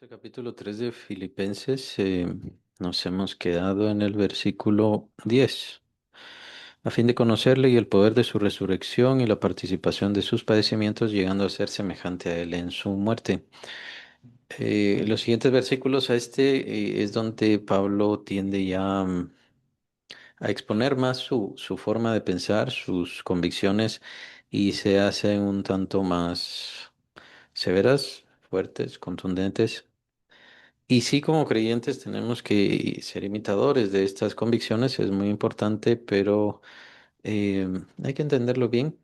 El capítulo 3 de Filipenses, nos hemos quedado en el versículo 10. A fin de conocerle y el poder de su resurrección y la participación de sus padecimientos, llegando a ser semejante a él en su muerte. Los siguientes versículos a es donde Pablo tiende ya a exponer más su forma de pensar, sus convicciones, y se hacen un tanto más severas, fuertes, contundentes. Y sí, como creyentes tenemos que ser imitadores de estas convicciones, es muy importante, pero eh, hay que entenderlo bien.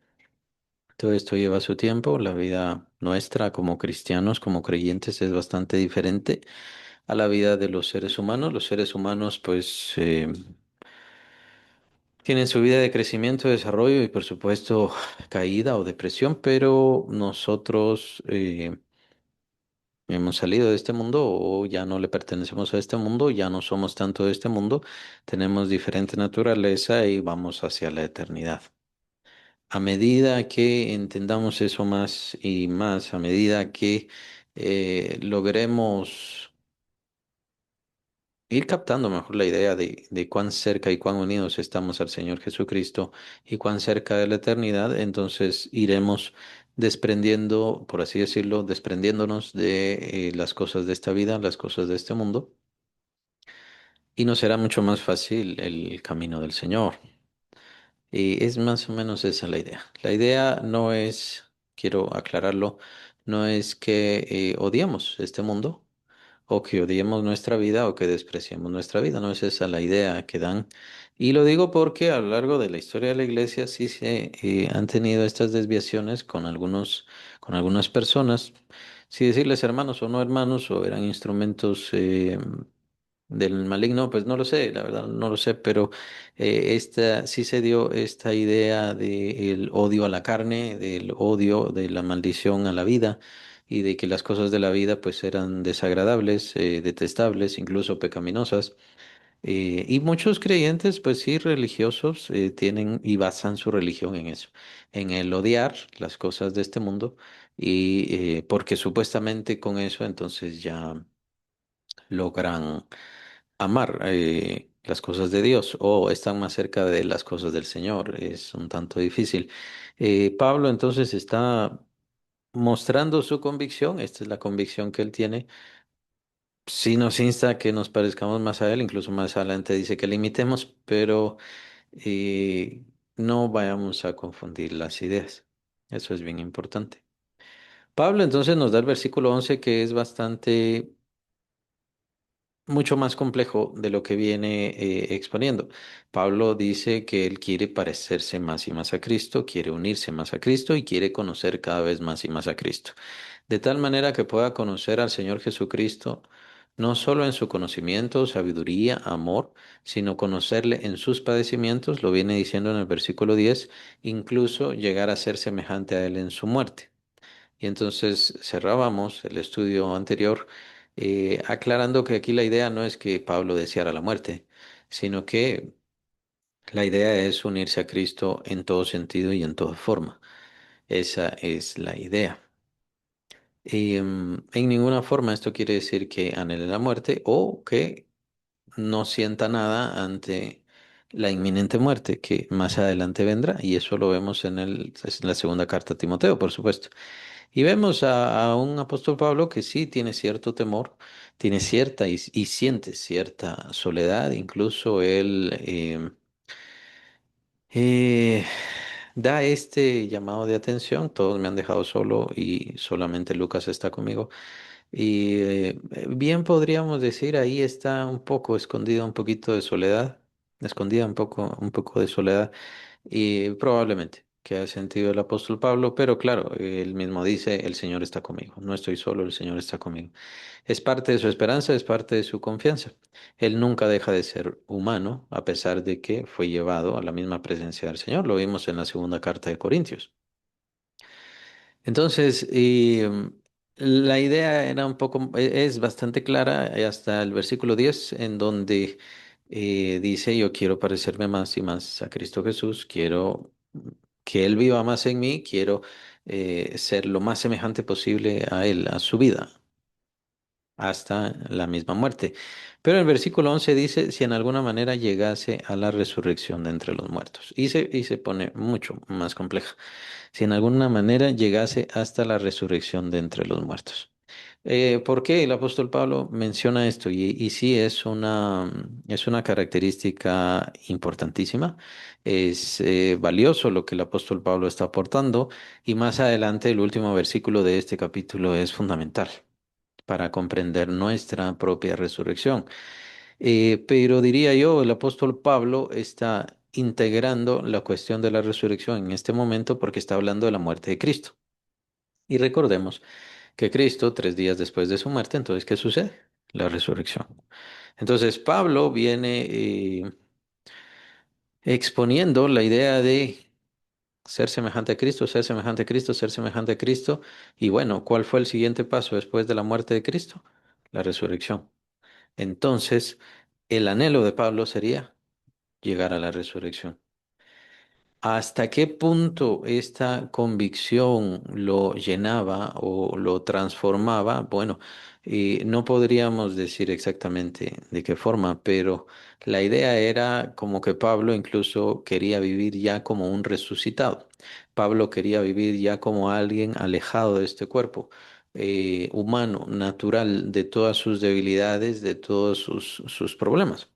Todo esto lleva su tiempo. La vida nuestra como cristianos, como creyentes, es bastante diferente a la vida de los seres humanos. Los seres humanos, pues, tienen su vida de crecimiento, desarrollo y, por supuesto, caída o depresión, pero nosotros hemos salido de este mundo o ya no le pertenecemos a este mundo, ya no somos tanto de este mundo, tenemos diferente naturaleza y vamos hacia la eternidad. A medida que entendamos eso más y más, a medida que logremos ir captando mejor la idea de cuán cerca y cuán unidos estamos al Señor Jesucristo y cuán cerca de la eternidad, entonces iremos desprendiendo, por así decirlo, desprendiéndonos de las cosas de esta vida, las cosas de este mundo, y nos será mucho más fácil el camino del Señor. Y es más o menos esa la idea. La idea no es, quiero aclararlo, no es que odiemos este mundo o que odiemos nuestra vida o que despreciemos nuestra vida. No es esa la idea que dan. Y lo digo porque a lo largo de la historia de la iglesia sí se han tenido estas desviaciones con algunas personas. Si decirles hermanos o no hermanos o eran instrumentos del maligno, pues no lo sé, la verdad no lo sé, pero esta sí se dio esta idea del odio a la carne, del odio, de la maldición a la vida y de que las cosas de la vida pues eran desagradables, detestables, incluso pecaminosas. Y muchos creyentes, pues sí, religiosos, tienen y basan su religión en eso, en el odiar las cosas de este mundo y porque supuestamente con eso entonces ya logran amar las cosas de Dios o están más cerca de las cosas del Señor. Es un tanto difícil. Pablo entonces está mostrando su convicción, esta es la convicción que él tiene. Sí nos insta a que nos parezcamos más a él, incluso más adelante dice que le imitemos, pero eh, no vayamos a confundir las ideas. Eso es bien importante. Pablo entonces nos da el versículo 11 que es bastante mucho más complejo de lo que viene exponiendo. Pablo dice que él quiere parecerse más y más a Cristo, quiere unirse más a Cristo y quiere conocer cada vez más y más a Cristo, de tal manera que pueda conocer al Señor Jesucristo no solo en su conocimiento, sabiduría, amor, sino conocerle en sus padecimientos, lo viene diciendo en el versículo 10, incluso llegar a ser semejante a él en su muerte. Y entonces cerrábamos el estudio anterior aclarando que aquí la idea no es que Pablo deseara la muerte, sino que la idea es unirse a Cristo en todo sentido y en toda forma. Esa es la idea. En ninguna forma esto quiere decir que anhele la muerte o que no sienta nada ante la inminente muerte que más adelante vendrá. Y eso lo vemos es la segunda carta a Timoteo, por supuesto. Y vemos a un apóstol Pablo que sí tiene cierto temor, tiene cierta y siente cierta soledad, incluso él eh, da este llamado de atención, todos me han dejado solo y solamente Lucas está conmigo. Y bien podríamos decir, ahí está un poco escondida un poquito de soledad, escondida un poco de soledad y probablemente que ha sentido el apóstol Pablo, pero claro, él mismo dice, el Señor está conmigo, no estoy solo, el Señor está conmigo. Es parte de su esperanza, es parte de su confianza. Él nunca deja de ser humano, a pesar de que fue llevado a la misma presencia del Señor. Lo vimos en la segunda carta de Corintios. Entonces, la idea era un poco, es bastante clara hasta el versículo 10 en donde dice, yo quiero parecerme más y más a Cristo Jesús, quiero que Él viva más en mí, quiero ser lo más semejante posible a Él, a su vida. hasta la misma muerte. Pero el versículo 11 dice, si en alguna manera llegase a la resurrección de entre los muertos. Y se pone mucho más compleja. Si en alguna manera llegase hasta la resurrección de entre los muertos. ¿Por qué el apóstol Pablo menciona esto? Y sí es una característica importantísima. Es valioso lo que el apóstol Pablo está aportando. Y más adelante, el último versículo de este capítulo es fundamental para comprender nuestra propia resurrección. Pero diría yo, el apóstol Pablo está integrando la cuestión de la resurrección en este momento porque está hablando de la muerte de Cristo. Y recordemos que Cristo, 3 días después de su muerte, entonces, ¿qué sucede? La resurrección. Entonces, Pablo viene exponiendo la idea de ser semejante a Cristo, ser semejante a Cristo, ser semejante a Cristo. Y bueno, ¿cuál fue el siguiente paso después de la muerte de Cristo? La resurrección. Entonces, el anhelo de Pablo sería llegar a la resurrección. ¿Hasta qué punto esta convicción lo llenaba o lo transformaba? Bueno, no podríamos decir exactamente de qué forma, pero la idea era como que Pablo incluso quería vivir ya como un resucitado. Pablo quería vivir ya como alguien alejado de este cuerpo, humano, natural, de todas sus debilidades, de todos sus problemas.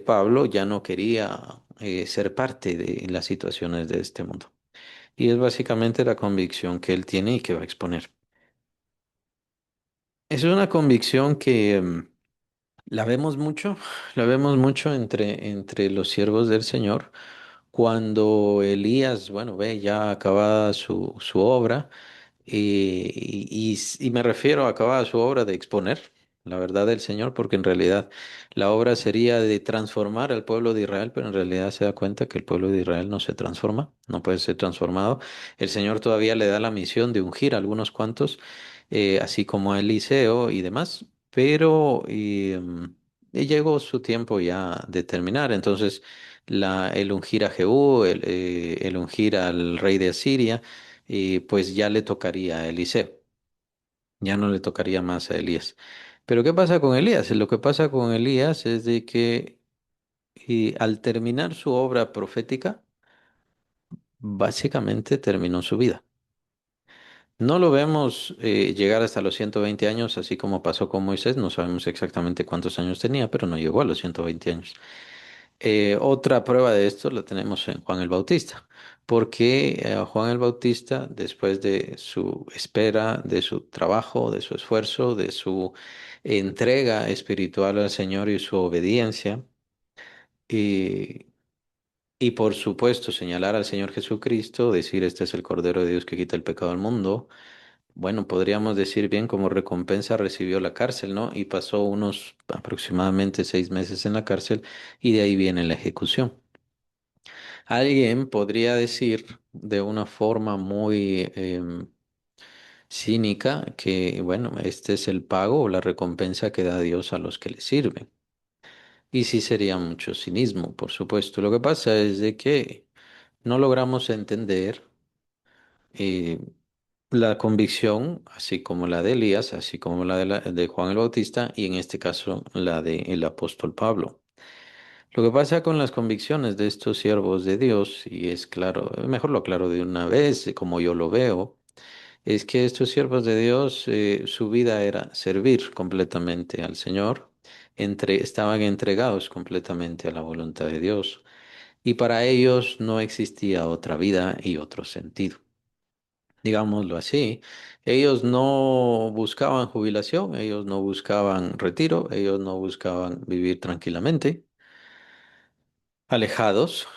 Pablo ya no quería ser parte de las situaciones de este mundo. Y es básicamente la convicción que él tiene y que va a exponer. Es una convicción que la vemos mucho, la vemos mucho entre los siervos del Señor. Cuando Elías, bueno, ve ya acabada su obra, y me refiero a acabada su obra de exponer la verdad del Señor, porque en realidad la obra sería de transformar al pueblo de Israel, pero en realidad se da cuenta que el pueblo de Israel no se transforma, no puede ser transformado. El Señor todavía le da la misión de ungir a algunos cuantos, así como a Eliseo y demás, pero y llegó su tiempo ya de terminar. Entonces, el ungir a Jehú, el ungir al rey de Asiria, pues ya le tocaría a Eliseo, ya no le tocaría más a Elías. Pero ¿qué pasa con Elías? Lo que pasa con Elías es de que al terminar su obra profética, básicamente terminó su vida. No lo vemos llegar hasta los 120 años, así como pasó con Moisés. No sabemos exactamente cuántos años tenía, pero no llegó a los 120 años. Otra prueba de esto la tenemos en Juan el Bautista, porque Juan el Bautista, después de su espera, de su trabajo, de su esfuerzo, de su entrega espiritual al Señor y su obediencia, y, y por supuesto señalar al Señor Jesucristo, decir, este es el Cordero de Dios que quita el pecado del mundo. Bueno, podríamos decir bien como recompensa recibió la cárcel, ¿no? Y pasó unos aproximadamente 6 meses en la cárcel y de ahí viene la ejecución. Alguien podría decir de una forma muy cínica que, bueno, este es el pago o la recompensa que da Dios a los que le sirven. Y sí sería mucho cinismo, por supuesto. Lo que pasa es de que no logramos entender eh, la convicción, así como la de Elías, así como la de Juan el Bautista y en este caso la del apóstol Pablo. Lo que pasa con las convicciones de estos siervos de Dios, y es claro, mejor lo aclaro de una vez, como yo lo veo, es que estos siervos de Dios, su vida era servir completamente al Señor, estaban entregados completamente a la voluntad de Dios, y para ellos no existía otra vida y otro sentido. Digámoslo así, ellos no buscaban jubilación, ellos no buscaban retiro, ellos no buscaban vivir tranquilamente, alejados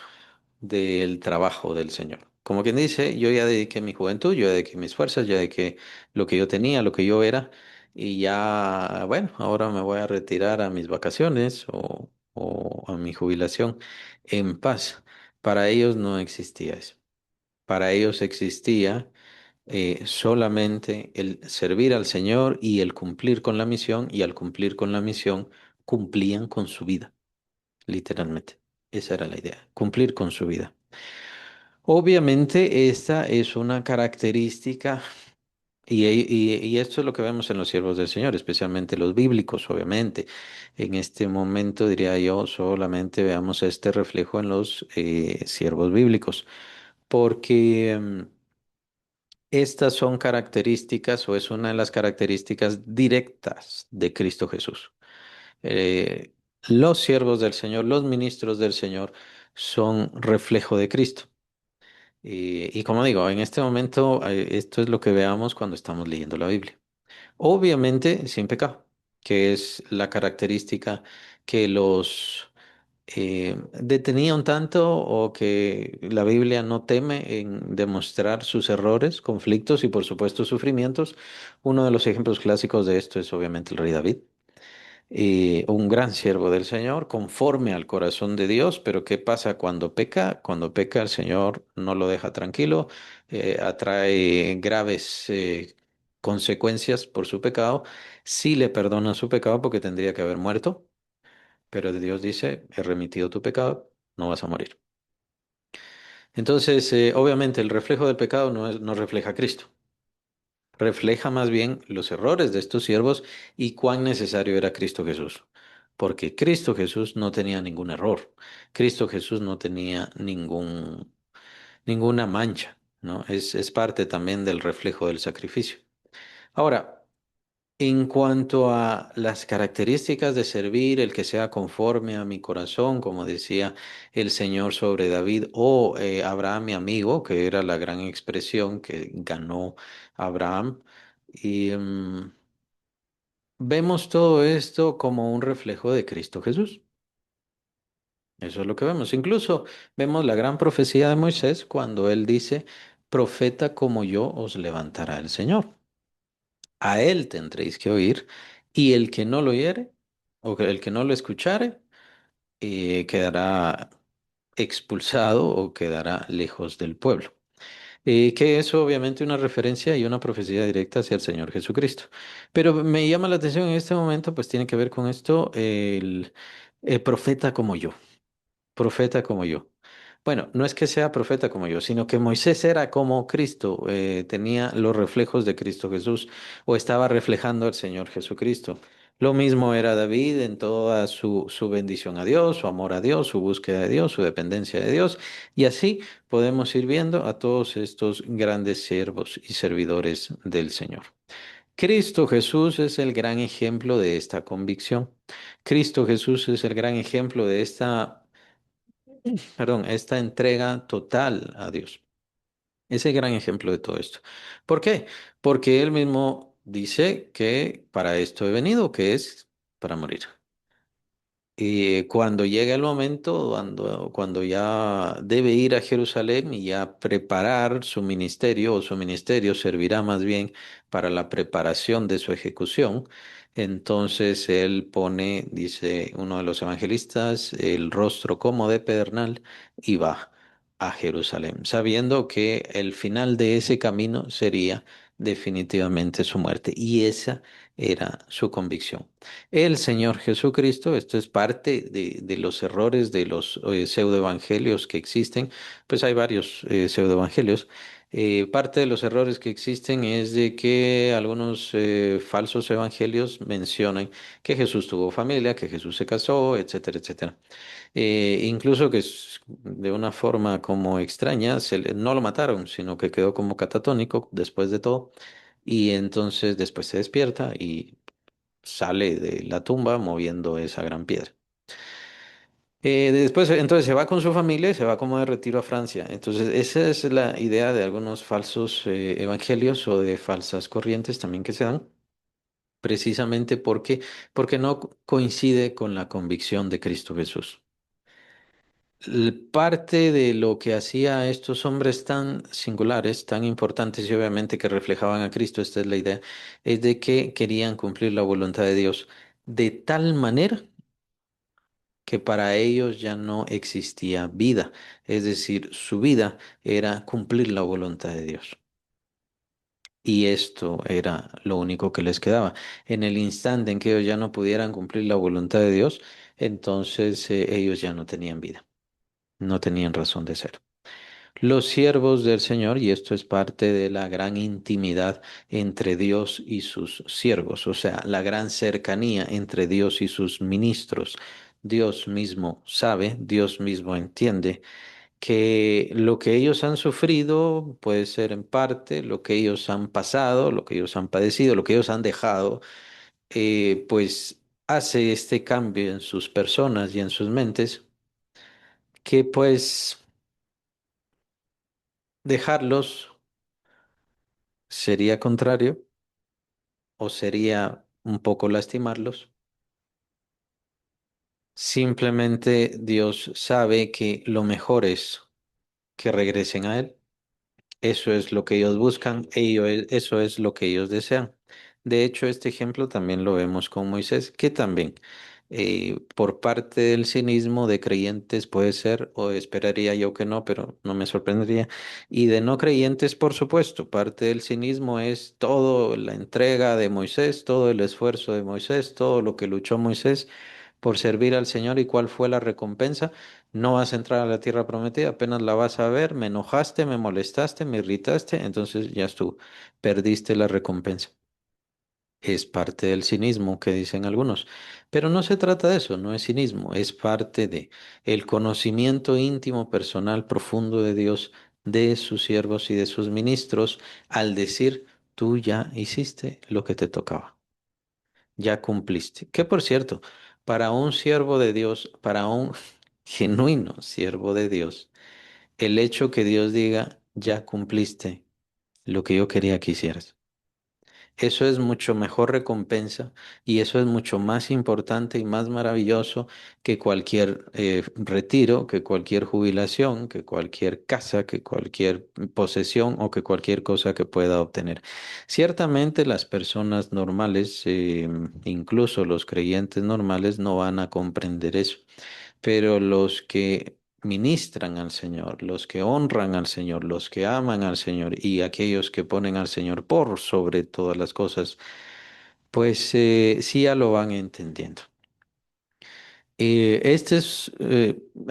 del trabajo del Señor. Como quien dice, yo ya dediqué mi juventud, yo ya dediqué mis fuerzas, ya dediqué lo que yo tenía, lo que yo era, y ya, bueno, ahora me voy a retirar a mis vacaciones o a mi jubilación en paz. Para ellos no existía eso. Para ellos existía solamente el servir al Señor y el cumplir con la misión, y al cumplir con la misión, cumplían con su vida, literalmente. Esa era la idea, cumplir con su vida. Obviamente, esta es una característica Y esto es lo que vemos en los siervos del Señor, especialmente los bíblicos, obviamente. En este momento, diría yo, solamente veamos este reflejo en los siervos bíblicos, porque estas son características o es una de las características directas de Cristo Jesús. Eh, los siervos del Señor, los ministros del Señor, son reflejo de Cristo. Y como digo, en este momento, esto es lo que veamos cuando estamos leyendo la Biblia. Obviamente sin pecado, que es la característica que los detenía un tanto o que la Biblia no teme en demostrar sus errores, conflictos y por supuesto sufrimientos. Uno de los ejemplos clásicos de esto es obviamente el rey David, un gran siervo del Señor, conforme al corazón de Dios, pero ¿qué pasa cuando peca? Cuando peca el Señor no lo deja tranquilo, atrae graves consecuencias por su pecado, sí le perdona su pecado porque tendría que haber muerto, pero Dios dice, he remitido tu pecado, no vas a morir. Entonces, obviamente el reflejo del pecado no refleja a Cristo. Refleja más bien los errores de estos siervos y cuán necesario era Cristo Jesús. Porque Cristo Jesús no tenía ningún error. Cristo Jesús no tenía ninguna mancha, ¿no? Es parte también del reflejo del sacrificio. Ahora, en cuanto a las características de servir, el que sea conforme a mi corazón, como decía el Señor sobre David, o Abraham, mi amigo, que era la gran expresión que ganó Abraham. Y vemos todo esto como un reflejo de Cristo Jesús. Eso es lo que vemos. Incluso vemos la gran profecía de Moisés cuando él dice, profeta como yo os levantará el Señor. A él tendréis que oír, y el que no lo oyere, o que el que no lo escuchare, quedará expulsado o quedará lejos del pueblo. Que es obviamente una referencia y una profecía directa hacia el Señor Jesucristo. Pero me llama la atención en este momento, pues tiene que ver con esto, el profeta como yo, profeta como yo. Bueno, no es que sea profeta como yo, sino que Moisés era como Cristo, tenía los reflejos de Cristo Jesús o estaba reflejando al Señor Jesucristo. Lo mismo era David en toda su bendición a Dios, su amor a Dios, su búsqueda de Dios, su dependencia de Dios. Y así podemos ir viendo a todos estos grandes siervos y servidores del Señor. Cristo Jesús es el gran ejemplo de esta convicción. Cristo Jesús es el gran ejemplo de esta entrega total a Dios. Ese gran ejemplo de todo esto. ¿Por qué? Porque él mismo dice que para esto he venido, que es para morir. Y cuando llega el momento, cuando ya debe ir a Jerusalén y ya preparar su ministerio, o su ministerio servirá más bien para la preparación de su ejecución, entonces él pone, dice uno de los evangelistas, el rostro como de pedernal y va a Jerusalén, sabiendo que el final de ese camino sería definitivamente su muerte. Y esa era su convicción. El Señor Jesucristo, esto es parte de los errores de los pseudoevangelios que existen, pues hay varios pseudoevangelios. Parte de los errores que existen es de que algunos falsos evangelios mencionan que Jesús tuvo familia, que Jesús se casó, etcétera, etcétera. Incluso que de una forma como extraña, no lo mataron, sino que quedó como catatónico después de todo. Y entonces después se despierta y sale de la tumba moviendo esa gran piedra. Después, entonces se va con su familia y se va como de retiro a Francia. Entonces, esa es la idea de algunos falsos evangelios o de falsas corrientes también que se dan, precisamente porque no coincide con la convicción de Cristo Jesús. Parte de lo que hacía a estos hombres tan singulares, tan importantes y obviamente que reflejaban a Cristo, esta es la idea, es de que querían cumplir la voluntad de Dios de tal manera que para ellos ya no existía vida, es decir, su vida era cumplir la voluntad de Dios. Y esto era lo único que les quedaba. En el instante en que ellos ya no pudieran cumplir la voluntad de Dios, entonces ellos ya no tenían vida, no tenían razón de ser. Los siervos del Señor, y esto es parte de la gran intimidad entre Dios y sus siervos, o sea, la gran cercanía entre Dios y sus ministros. Dios mismo sabe, Dios mismo entiende que lo que ellos han sufrido puede ser en parte lo que ellos han pasado, lo que ellos han padecido, lo que ellos han dejado, pues hace este cambio en sus personas y en sus mentes, que pues dejarlos sería contrario o sería un poco lastimarlos. Simplemente Dios sabe que lo mejor es que regresen a Él. Eso es lo que ellos buscan, eso es lo que ellos desean. De hecho, este ejemplo también lo vemos con Moisés, que también por parte del cinismo de creyentes puede ser, o esperaría yo que no, pero no me sorprendería, y de no creyentes, por supuesto, parte del cinismo es todo la entrega de Moisés, todo el esfuerzo de Moisés, todo lo que luchó Moisés por servir al Señor y cuál fue la recompensa. No vas a entrar a la tierra prometida, apenas la vas a ver, me enojaste, me molestaste, me irritaste, entonces ya estuvo, perdiste la recompensa. Es parte del cinismo que dicen algunos, pero no se trata de eso, no es cinismo, es parte de el conocimiento íntimo, personal, profundo de Dios, de sus siervos y de sus ministros, al decir, tú ya hiciste lo que te tocaba, ya cumpliste. Que por cierto, para un siervo de Dios, para un genuino siervo de Dios, el hecho que Dios diga, ya cumpliste lo que yo quería que hicieras. Eso es mucho mejor recompensa y eso es mucho más importante y más maravilloso que cualquier retiro, que cualquier jubilación, que cualquier casa, que cualquier posesión o que cualquier cosa que pueda obtener. Ciertamente las personas normales, incluso los creyentes normales, no van a comprender eso, pero los que ministran al Señor, los que honran al Señor, los que aman al Señor y aquellos que ponen al Señor por sobre todas las cosas, pues sí ya lo van entendiendo.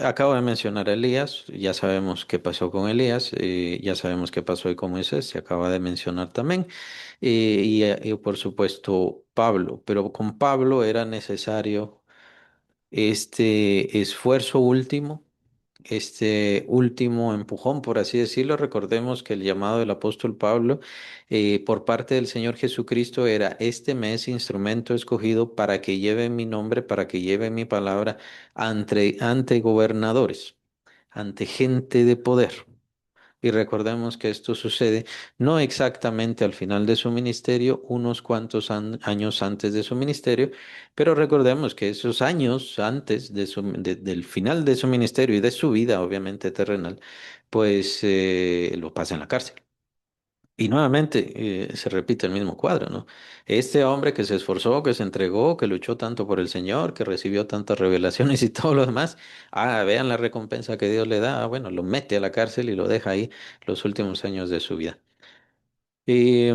Acabo de mencionar a Elías, ya sabemos qué pasó con Elías, ya sabemos qué pasó hoy con Moisés, se acaba de mencionar también, y por supuesto Pablo, pero con Pablo era necesario este esfuerzo último, este último empujón, por así decirlo. Recordemos que el llamado del apóstol Pablo por parte del Señor Jesucristo era, este me es instrumento escogido para que lleve mi nombre, para que lleve mi palabra ante gobernadores, ante gente de poder. Y recordemos que esto sucede no exactamente al final de su ministerio, unos cuantos años antes de su ministerio, pero recordemos que esos años antes del final de su ministerio y de su vida, obviamente terrenal, pues lo pasa en la cárcel. Y nuevamente se repite el mismo cuadro, ¿no? Este hombre que se esforzó, que se entregó, que luchó tanto por el Señor, que recibió tantas revelaciones y todo lo demás, vean la recompensa que Dios le da, bueno, lo mete a la cárcel y lo deja ahí los últimos años de su vida. Y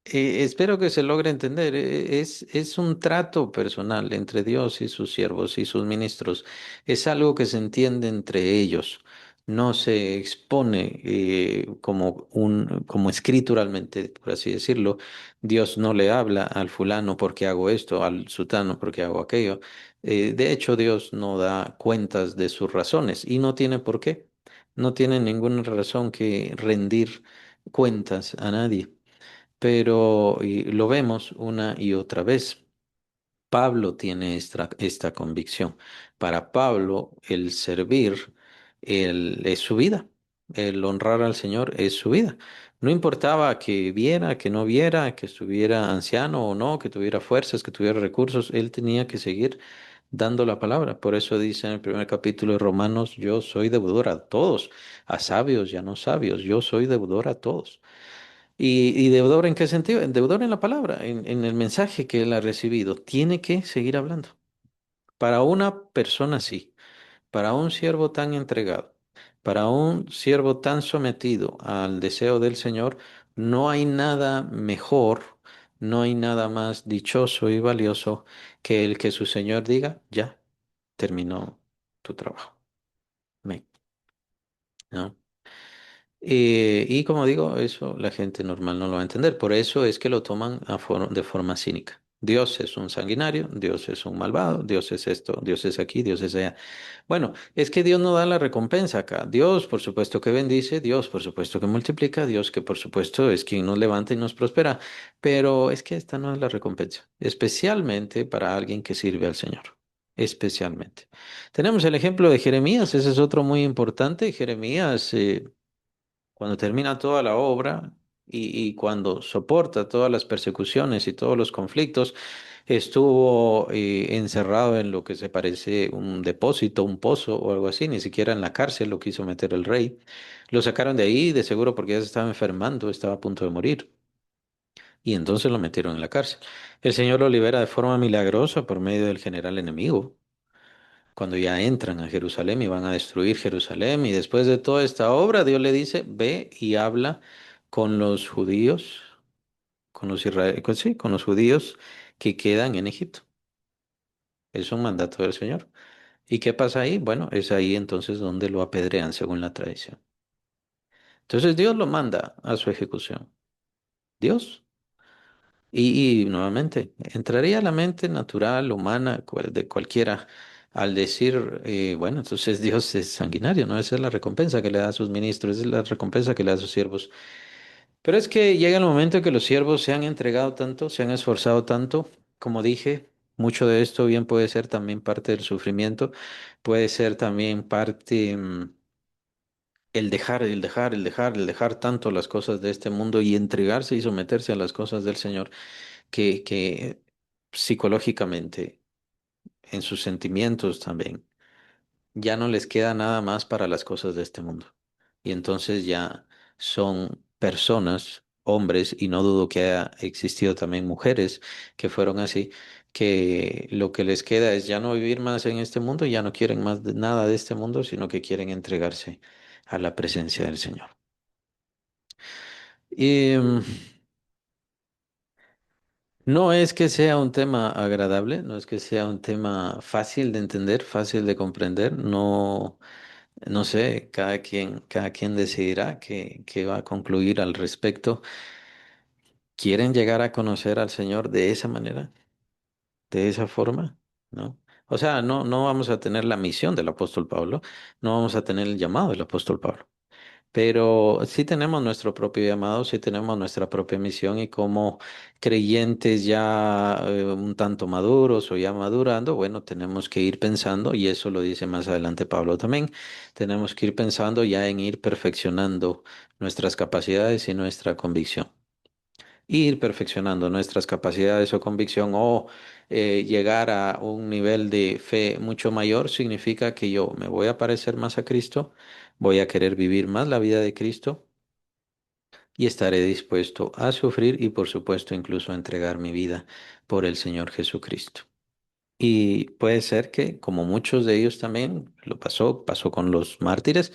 espero que se logre entender. Es un trato personal entre Dios y sus siervos y sus ministros. Es algo que se entiende entre ellos. No se expone como escrituralmente, por así decirlo. Dios no le habla al fulano porque hago esto, al sutano porque hago aquello. De hecho, Dios no da cuentas de sus razones y no tiene por qué. No tiene ninguna razón que rendir cuentas a nadie, pero y lo vemos una y otra vez. Pablo tiene esta convicción. Para Pablo, el servir es su vida. El honrar al Señor es su vida. No importaba que viera, que no viera, que estuviera anciano o no, que tuviera fuerzas, que tuviera recursos, él tenía que seguir dando la palabra. Por eso dice en el primer capítulo de Romanos, yo soy deudor a todos, a sabios y a no sabios, yo soy deudor a todos. ¿Y deudor en qué sentido? Deudor en la palabra, en el mensaje que él ha recibido. Tiene que seguir hablando. Para una persona así, para un siervo tan entregado, para un siervo tan sometido al deseo del Señor, no hay nada mejor, no hay nada más dichoso y valioso que el que su Señor diga, ya terminó tu trabajo. Y como digo, eso la gente normal no lo va a entender. Por eso es que lo toman de forma cínica. Dios es un sanguinario, Dios es un malvado, Dios es esto, Dios es aquí, Dios es allá. Bueno, es que Dios no da la recompensa acá. Dios, por supuesto que bendice, Dios, por supuesto que multiplica, Dios que por supuesto es quien nos levanta y nos prospera. Pero es que esta no es la recompensa, especialmente para alguien que sirve al Señor. Especialmente. Tenemos el ejemplo de Jeremías, ese es otro muy importante. Jeremías, cuando termina toda la obra y cuando soporta todas las persecuciones y todos los conflictos, estuvo encerrado en lo que se parece un depósito, un pozo o algo así, ni siquiera en la cárcel lo quiso meter el rey. Lo sacaron de ahí, de seguro porque ya se estaba enfermando, estaba a punto de morir. Y entonces lo metieron en la cárcel. El Señor lo libera de forma milagrosa por medio del general enemigo cuando ya entran a Jerusalén y van a destruir Jerusalén. Y después de toda esta obra, Dios le dice, ve y habla con los judíos, con los sí, con los judíos que quedan en Egipto. Es un mandato del Señor. ¿Y qué pasa ahí? Bueno, es ahí entonces donde lo apedrean según la tradición. Entonces Dios lo manda a su ejecución. Dios. Y nuevamente, entraría a la mente natural, humana, de cualquiera, al decir, bueno, entonces Dios es sanguinario, ¿no? Esa es la recompensa que le da a sus ministros, esa es la recompensa que le da a sus siervos. Pero es que llega el momento en que los siervos se han entregado tanto, se han esforzado tanto, como dije, mucho de esto bien puede ser también parte del sufrimiento, puede ser también parte, el dejar tanto las cosas de este mundo y entregarse y someterse a las cosas del Señor que psicológicamente, en sus sentimientos también, ya no les queda nada más para las cosas de este mundo. Y entonces ya son personas, hombres, y no dudo que haya existido también mujeres que fueron así, que lo que les queda es ya no vivir más en este mundo, ya no quieren más nada de este mundo, sino que quieren entregarse a la presencia del Señor. Y no es que sea un tema agradable, no es que sea un tema fácil de entender, fácil de comprender, no, no sé, cada quien decidirá qué va a concluir al respecto. ¿Quieren llegar a conocer al Señor de esa manera, de esa forma? ¿No? O sea, no vamos a tener la misión del apóstol Pablo, no vamos a tener el llamado del apóstol Pablo. Pero sí tenemos nuestro propio llamado, sí tenemos nuestra propia misión y como creyentes ya un tanto maduros o ya madurando, bueno, tenemos que ir pensando, y eso lo dice más adelante Pablo también, tenemos que ir pensando ya en ir perfeccionando nuestras capacidades y nuestra convicción. Ir perfeccionando nuestras capacidades o convicción o llegar a un nivel de fe mucho mayor significa que yo me voy a parecer más a Cristo, voy a querer vivir más la vida de Cristo y estaré dispuesto a sufrir y por supuesto incluso a entregar mi vida por el Señor Jesucristo. Y puede ser que, como muchos de ellos también lo pasó con los mártires,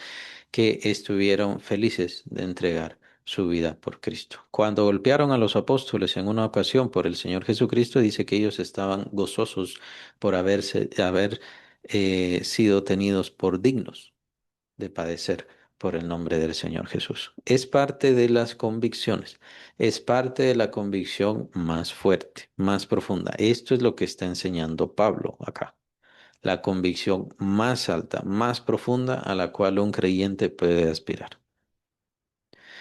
que estuvieron felices de entregar su vida por Cristo. Cuando golpearon a los apóstoles en una ocasión por el Señor Jesucristo, dice que ellos estaban gozosos por haber sido tenidos por dignos de padecer por el nombre del Señor Jesús. Es parte de las convicciones, es parte de la convicción más fuerte, más profunda. Esto es lo que está enseñando Pablo acá. La convicción más alta, más profunda a la cual un creyente puede aspirar.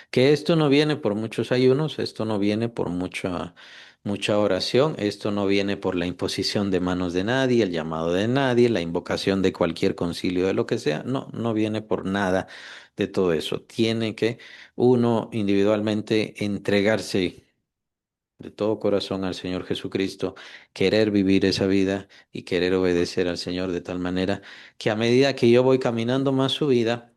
Que esto no viene por muchos ayunos, esto no viene por mucha oración, esto no viene por la imposición de manos de nadie, el llamado de nadie, la invocación de cualquier concilio de lo que sea. No, no viene por nada de todo eso. Tiene que uno individualmente entregarse de todo corazón al Señor Jesucristo, querer vivir esa vida y querer obedecer al Señor de tal manera que a medida que yo voy caminando más su vida,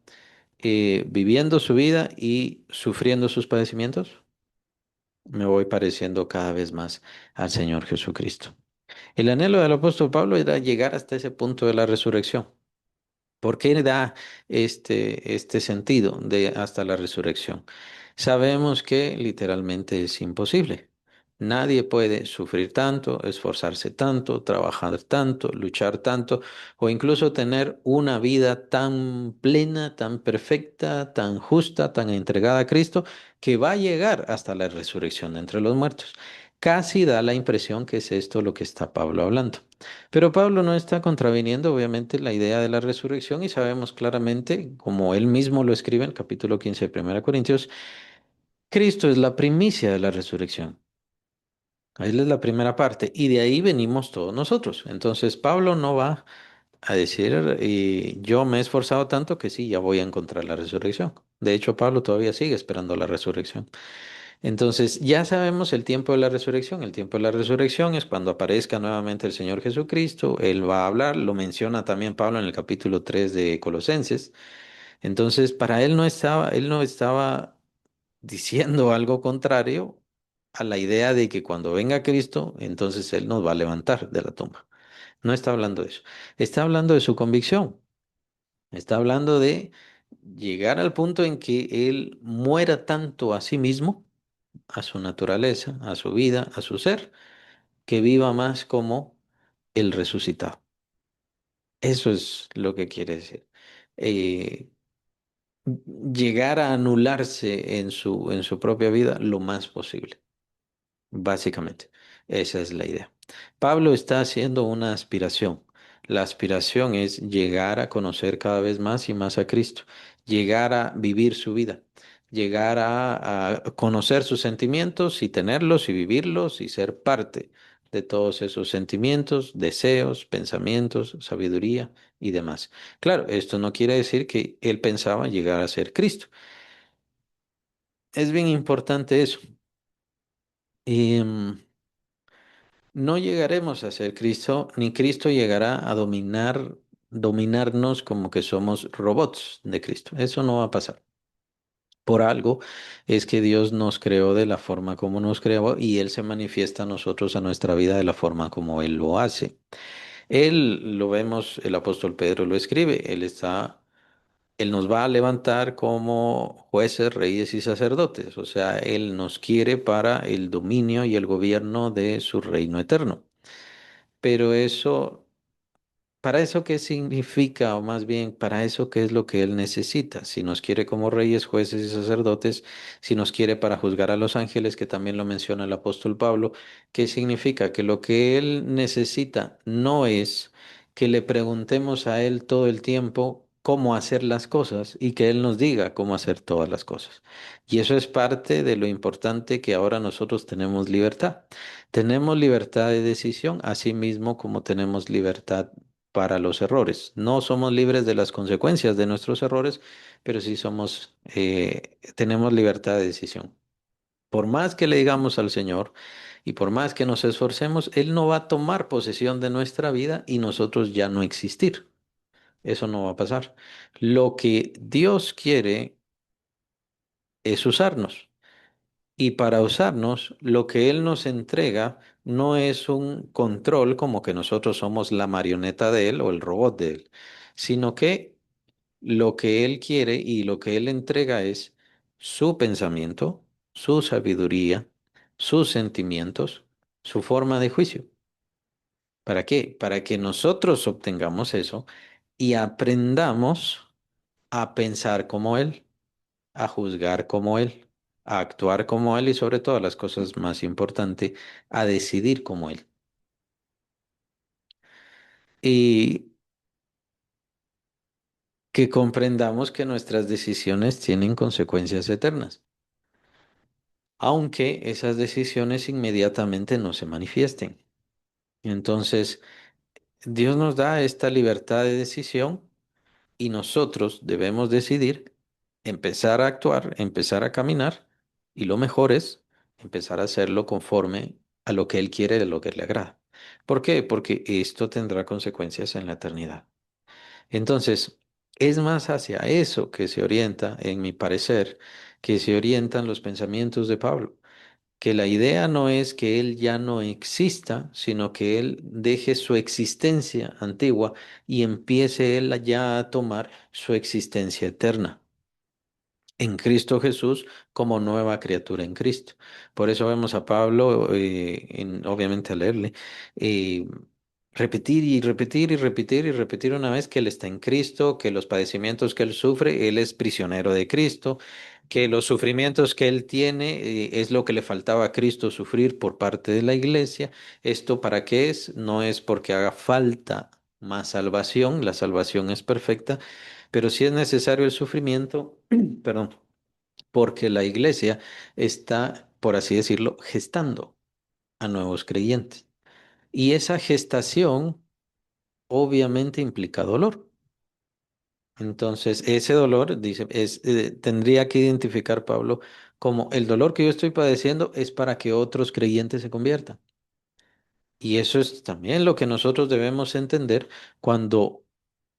viviendo su vida y sufriendo sus padecimientos, me voy pareciendo cada vez más al Señor Jesucristo. El anhelo del apóstol Pablo era llegar hasta ese punto de la resurrección. ¿Por qué da este sentido de hasta la resurrección? Sabemos que literalmente es imposible. Nadie puede sufrir tanto, esforzarse tanto, trabajar tanto, luchar tanto, o incluso tener una vida tan plena, tan perfecta, tan justa, tan entregada a Cristo, que va a llegar hasta la resurrección de entre los muertos. Casi da la impresión que es esto lo que está Pablo hablando. Pero Pablo no está contraviniendo, obviamente, la idea de la resurrección y sabemos claramente, como él mismo lo escribe en el capítulo 15 de 1 Corintios, Cristo es la primicia de la resurrección. Ahí es la primera parte. Y de ahí venimos todos nosotros. Entonces Pablo no va a decir, yo me he esforzado tanto que sí, ya voy a encontrar la resurrección. De hecho, Pablo todavía sigue esperando la resurrección. Entonces, ya sabemos el tiempo de la resurrección. El tiempo de la resurrección es cuando aparezca nuevamente el Señor Jesucristo. Él va a hablar, lo menciona también Pablo en el capítulo 3 de Colosenses. Entonces, para él no estaba diciendo algo contrario a la idea de que cuando venga Cristo, entonces Él nos va a levantar de la tumba. No está hablando de eso. Está hablando de su convicción. Está hablando de llegar al punto en que Él muera tanto a sí mismo, a su naturaleza, a su vida, a su ser, que viva más como el resucitado. Eso es lo que quiere decir. Eh, Llegar a anularse en su propia vida lo más posible. Básicamente, esa es la idea. Pablo está haciendo una aspiración. La aspiración es llegar a conocer cada vez más y más a Cristo, llegar a vivir su vida, llegar a conocer sus sentimientos y tenerlos y vivirlos y ser parte de todos esos sentimientos, deseos, pensamientos, sabiduría y demás. Claro, esto no quiere decir que él pensaba llegar a ser Cristo. Es bien importante eso. Em, No llegaremos a ser Cristo, ni Cristo llegará a dominarnos como que somos robots de Cristo. Eso no va a pasar. Por algo es que Dios nos creó de la forma como nos creó y Él se manifiesta a nosotros, a nuestra vida, de la forma como Él lo hace. Él, lo vemos, el apóstol Pedro lo escribe, Él nos va a levantar como jueces, reyes y sacerdotes. O sea, Él nos quiere para el dominio y el gobierno de su reino eterno. Pero eso, ¿para eso qué significa? O más bien, ¿para eso qué es lo que Él necesita? Si nos quiere como reyes, jueces y sacerdotes, si nos quiere para juzgar a los ángeles, que también lo menciona el apóstol Pablo, ¿qué significa? Que lo que Él necesita no es que le preguntemos a Él todo el tiempo cómo hacer las cosas y que Él nos diga cómo hacer todas las cosas. Y eso es parte de lo importante que ahora nosotros tenemos libertad. Tenemos libertad de decisión, así mismo como tenemos libertad para los errores. No somos libres de las consecuencias de nuestros errores, pero sí tenemos libertad de decisión. Por más que le digamos al Señor y por más que nos esforcemos, Él no va a tomar posesión de nuestra vida y nosotros ya no existir. Eso no va a pasar. Lo que Dios quiere es usarnos. Y para usarnos, lo que Él nos entrega no es un control como que nosotros somos la marioneta de Él o el robot de Él, sino que lo que Él quiere y lo que Él entrega es su pensamiento, su sabiduría, sus sentimientos, su forma de juicio. ¿Para qué? Para que nosotros obtengamos eso y aprendamos a pensar como Él, a juzgar como Él, a actuar como Él y sobre todas las cosas más importante, a decidir como Él. Y que comprendamos que nuestras decisiones tienen consecuencias eternas, aunque esas decisiones inmediatamente no se manifiesten. Entonces, Dios nos da esta libertad de decisión y nosotros debemos decidir empezar a actuar, empezar a caminar y lo mejor es empezar a hacerlo conforme a lo que Él quiere, a lo que le agrada. ¿Por qué? Porque esto tendrá consecuencias en la eternidad. Entonces, es más hacia eso que se orienta, en mi parecer, que se orientan los pensamientos de Pablo, que la idea no es que Él ya no exista, sino que Él deje su existencia antigua y empiece Él ya a tomar su existencia eterna. en Cristo Jesús como nueva criatura en Cristo. Por eso vemos a Pablo, obviamente al leerle, eh, repetir y repetir y repetir y repetir una vez que Él está en Cristo, que los padecimientos que Él sufre, Él es prisionero de Cristo, que los sufrimientos que Él tiene, es lo que le faltaba a Cristo sufrir por parte de la iglesia. ¿Esto para qué es? No es porque haga falta más salvación, la salvación es perfecta, pero sí es necesario el sufrimiento, perdón, porque la iglesia está, por así decirlo, gestando a nuevos creyentes. Y esa gestación obviamente implica dolor. Entonces, ese dolor, dice, tendría que identificar Pablo como el dolor que yo estoy padeciendo es para que otros creyentes se conviertan. Y eso es también lo que nosotros debemos entender cuando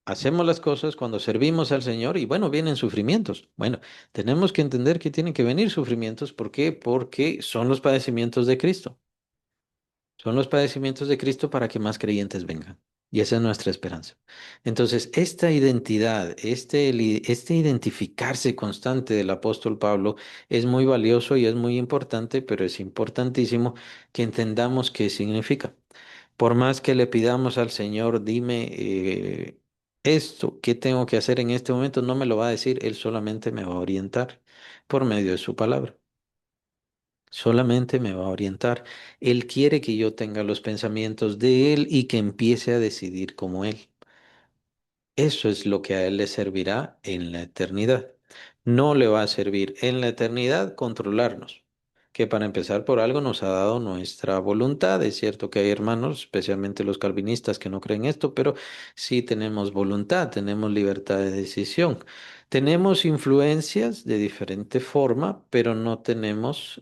hacemos las cosas, cuando servimos al Señor y bueno, vienen sufrimientos. Bueno, tenemos que entender que tienen que venir sufrimientos. ¿Por qué? Porque son los padecimientos de Cristo. Son los padecimientos de Cristo para que más creyentes vengan. Y esa es nuestra esperanza. Entonces, esta identidad, este identificarse constante del apóstol Pablo es muy valioso y es muy importante, pero es importantísimo que entendamos qué significa. Por más que le pidamos al Señor, dime esto, ¿qué tengo que hacer en este momento? No me lo va a decir, Él solamente me va a orientar por medio de su palabra. Solamente me va a orientar. Él quiere que yo tenga los pensamientos de Él y que empiece a decidir como Él. Eso es lo que a Él le servirá en la eternidad. No le va a servir en la eternidad controlarnos, que para empezar por algo nos ha dado nuestra voluntad. Es cierto que hay hermanos, especialmente los calvinistas, que no creen esto, pero sí tenemos voluntad, tenemos libertad de decisión. Tenemos influencias de diferente forma, pero no tenemos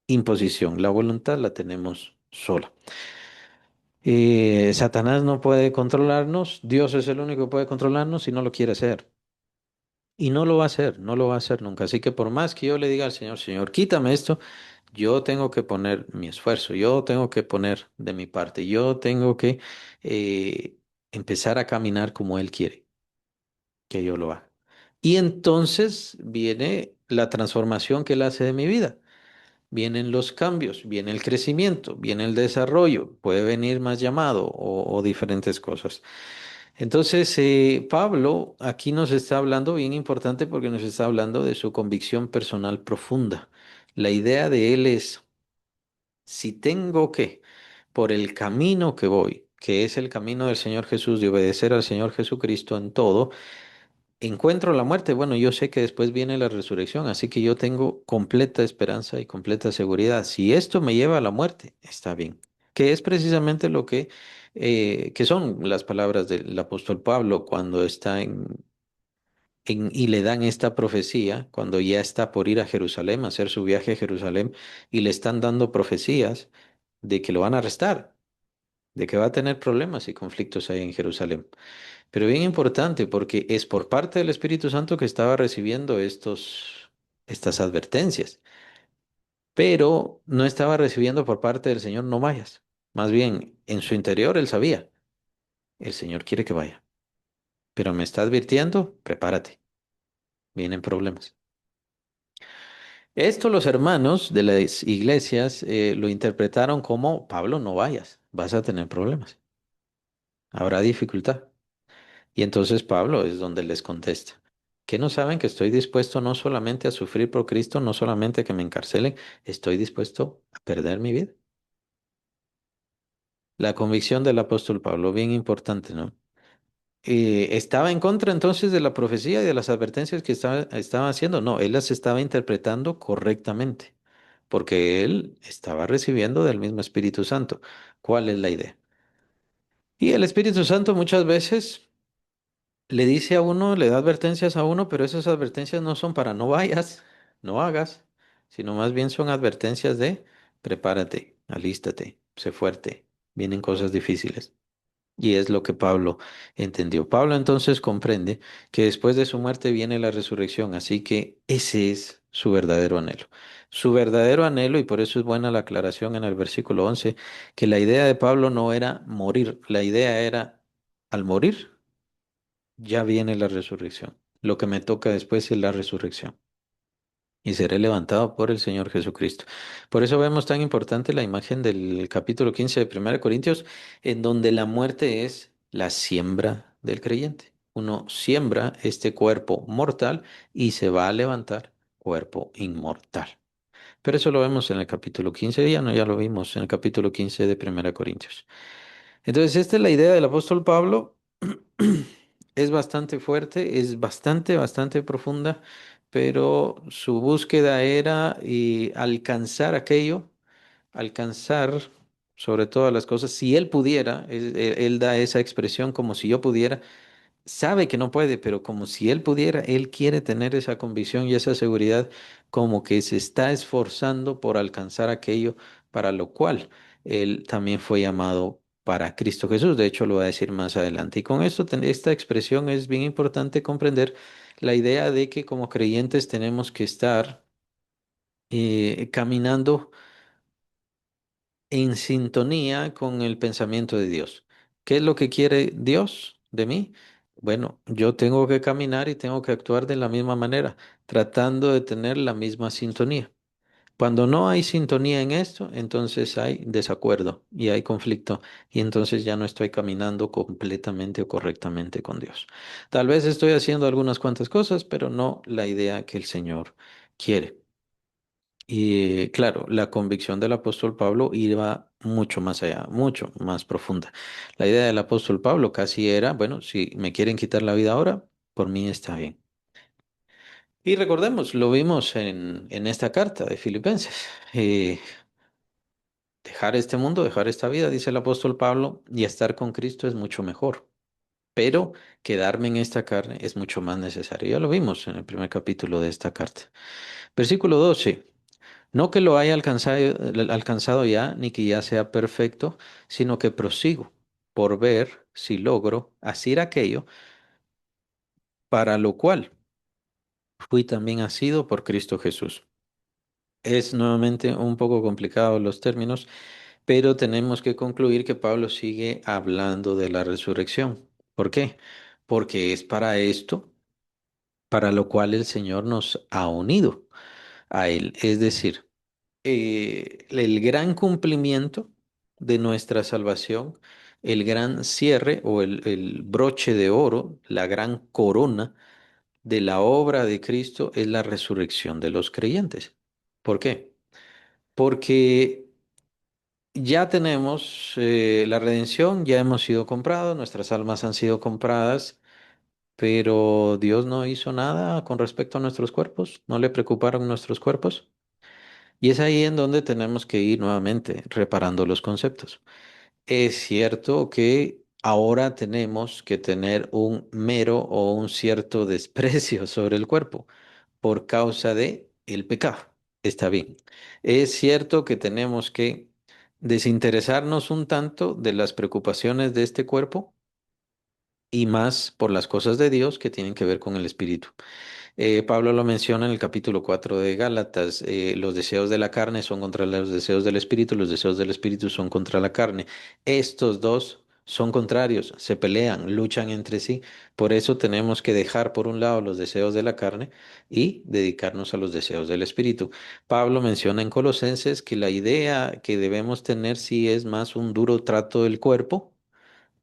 imposición. La voluntad la tenemos sola. Satanás no puede controlarnos, Dios es el único que puede controlarnos si no lo quiere hacer. Y no lo va a hacer, no lo va a hacer nunca. Así que por más que yo le diga al Señor, Señor, quítame esto, yo tengo que poner mi esfuerzo, yo tengo que poner de mi parte, yo tengo que eh, empezar a caminar como Él quiere que yo lo haga. Y entonces viene la transformación que Él hace de mi vida. Vienen los cambios, viene el crecimiento, viene el desarrollo, puede venir más llamado o diferentes cosas. Entonces, Pablo aquí nos está hablando, bien importante porque nos está hablando de su convicción personal profunda. La idea de él es, si tengo que, por el camino que voy, que es el camino del Señor Jesús, de obedecer al Señor Jesucristo en todo, encuentro la muerte, bueno, yo sé que después viene la resurrección, así que yo tengo completa esperanza y completa seguridad. Si esto me lleva a la muerte, está bien. Que es precisamente lo que son las palabras del apóstol Pablo cuando está y le dan esta profecía, cuando ya está por ir a Jerusalén, a hacer su viaje a Jerusalén, y le están dando profecías de que lo van a arrestar, de que va a tener problemas y conflictos ahí en Jerusalén. Pero bien importante, porque es por parte del Espíritu Santo que estaba recibiendo estas advertencias, pero no estaba recibiendo por parte del Señor no vayas. Más bien, en su interior él sabía, el Señor quiere que vaya, pero me está advirtiendo, prepárate, vienen problemas. Esto los hermanos de las iglesias lo interpretaron como, Pablo, no vayas, vas a tener problemas, habrá dificultad. Y entonces Pablo es donde les contesta, que no saben que estoy dispuesto no solamente a sufrir por Cristo, no solamente a que me encarcelen, estoy dispuesto a perder mi vida. La convicción del apóstol Pablo, bien importante, ¿no? ¿Estaba en contra entonces de la profecía y de las advertencias que estaba haciendo? No, él las estaba interpretando correctamente, porque él estaba recibiendo del mismo Espíritu Santo. ¿Cuál es la idea? Y el Espíritu Santo muchas veces le dice a uno, le da advertencias a uno, pero esas advertencias no son para no vayas, no hagas, sino más bien son advertencias de prepárate, alístate, sé fuerte, vienen cosas difíciles. Y es lo que Pablo entendió. Pablo entonces comprende que después de su muerte viene la resurrección, así que ese es su verdadero anhelo. Su verdadero anhelo, y por eso es buena la aclaración en el versículo 11, que la idea de Pablo no era morir, la idea era, al morir, ya viene la resurrección. Lo que me toca después es la resurrección. y seré levantado por el Señor Jesucristo. Por eso vemos tan importante la imagen del capítulo 15 de 1 Corintios, en donde la muerte es la siembra del creyente. Uno siembra este cuerpo mortal y se va a levantar cuerpo inmortal. Pero eso lo vemos en el capítulo 15, ya no, ya lo vimos en el capítulo 15 de 1 Corintios. Entonces, esta es la idea del apóstol Pablo. Es bastante fuerte, es bastante profunda, pero su búsqueda era alcanzar aquello, alcanzar sobre todas las cosas. Si él pudiera, él da esa expresión como si yo pudiera, sabe que no puede, pero como si él pudiera, él quiere tener esa convicción y esa seguridad, como que se está esforzando por alcanzar aquello para lo cual él también fue llamado para Cristo Jesús. De hecho, lo voy a decir más adelante. Y con esto, esta expresión es bien importante comprender la idea de que como creyentes tenemos que estar caminando en sintonía con el pensamiento de Dios. ¿Qué es lo que quiere Dios de mí? Bueno, yo tengo que caminar y tengo que actuar de la misma manera, tratando de tener la misma sintonía. Cuando no hay sintonía en esto, entonces hay desacuerdo y hay conflicto y entonces ya no estoy caminando completamente o correctamente con Dios. Tal vez estoy haciendo algunas cuantas cosas, pero no la idea que el Señor quiere. Y claro, la convicción del apóstol Pablo iba mucho más allá, mucho más profunda. La idea del apóstol Pablo casi era, bueno, si me quieren quitar la vida ahora, por mí está bien. Y recordemos, lo vimos en esta carta de Filipenses. Dejar este mundo, dejar esta vida, dice el apóstol Pablo, y estar con Cristo es mucho mejor. Pero quedarme en esta carne es mucho más necesario. Ya lo vimos en el primer capítulo de esta carta. Versículo 12. No que lo haya alcanzado ya, ni que ya sea perfecto, sino que prosigo por ver si logro hacer aquello para lo cual fui también asido por Cristo Jesús. Es nuevamente un poco complicado los términos, pero tenemos que concluir que Pablo sigue hablando de la resurrección. ¿Por qué? Porque es para esto, para lo cual el Señor nos ha unido a Él. Es decir, el gran cumplimiento de nuestra salvación, el gran cierre o el broche de oro, la gran corona de la obra de Cristo es la resurrección de los creyentes. ¿Por qué? Porque ya tenemos la redención, ya hemos sido comprados, nuestras almas han sido compradas, pero Dios no hizo nada con respecto a nuestros cuerpos, no le preocuparon nuestros cuerpos. Y es ahí en donde tenemos que ir nuevamente reparando los conceptos. Es cierto que ahora tenemos que tener un mero o un cierto desprecio sobre el cuerpo por causa de el pecado. Está bien. Es cierto que tenemos que desinteresarnos un tanto de las preocupaciones de este cuerpo y más por las cosas de Dios que tienen que ver con el espíritu. Pablo lo menciona en el capítulo 4 de Gálatas, los deseos de la carne son contra los deseos del espíritu, los deseos del espíritu son contra la carne. Estos dos son contrarios, se pelean, luchan entre sí. Por eso tenemos que dejar por un lado los deseos de la carne y dedicarnos a los deseos del espíritu. Pablo menciona en Colosenses que la idea que debemos tener sí es más un duro trato del cuerpo,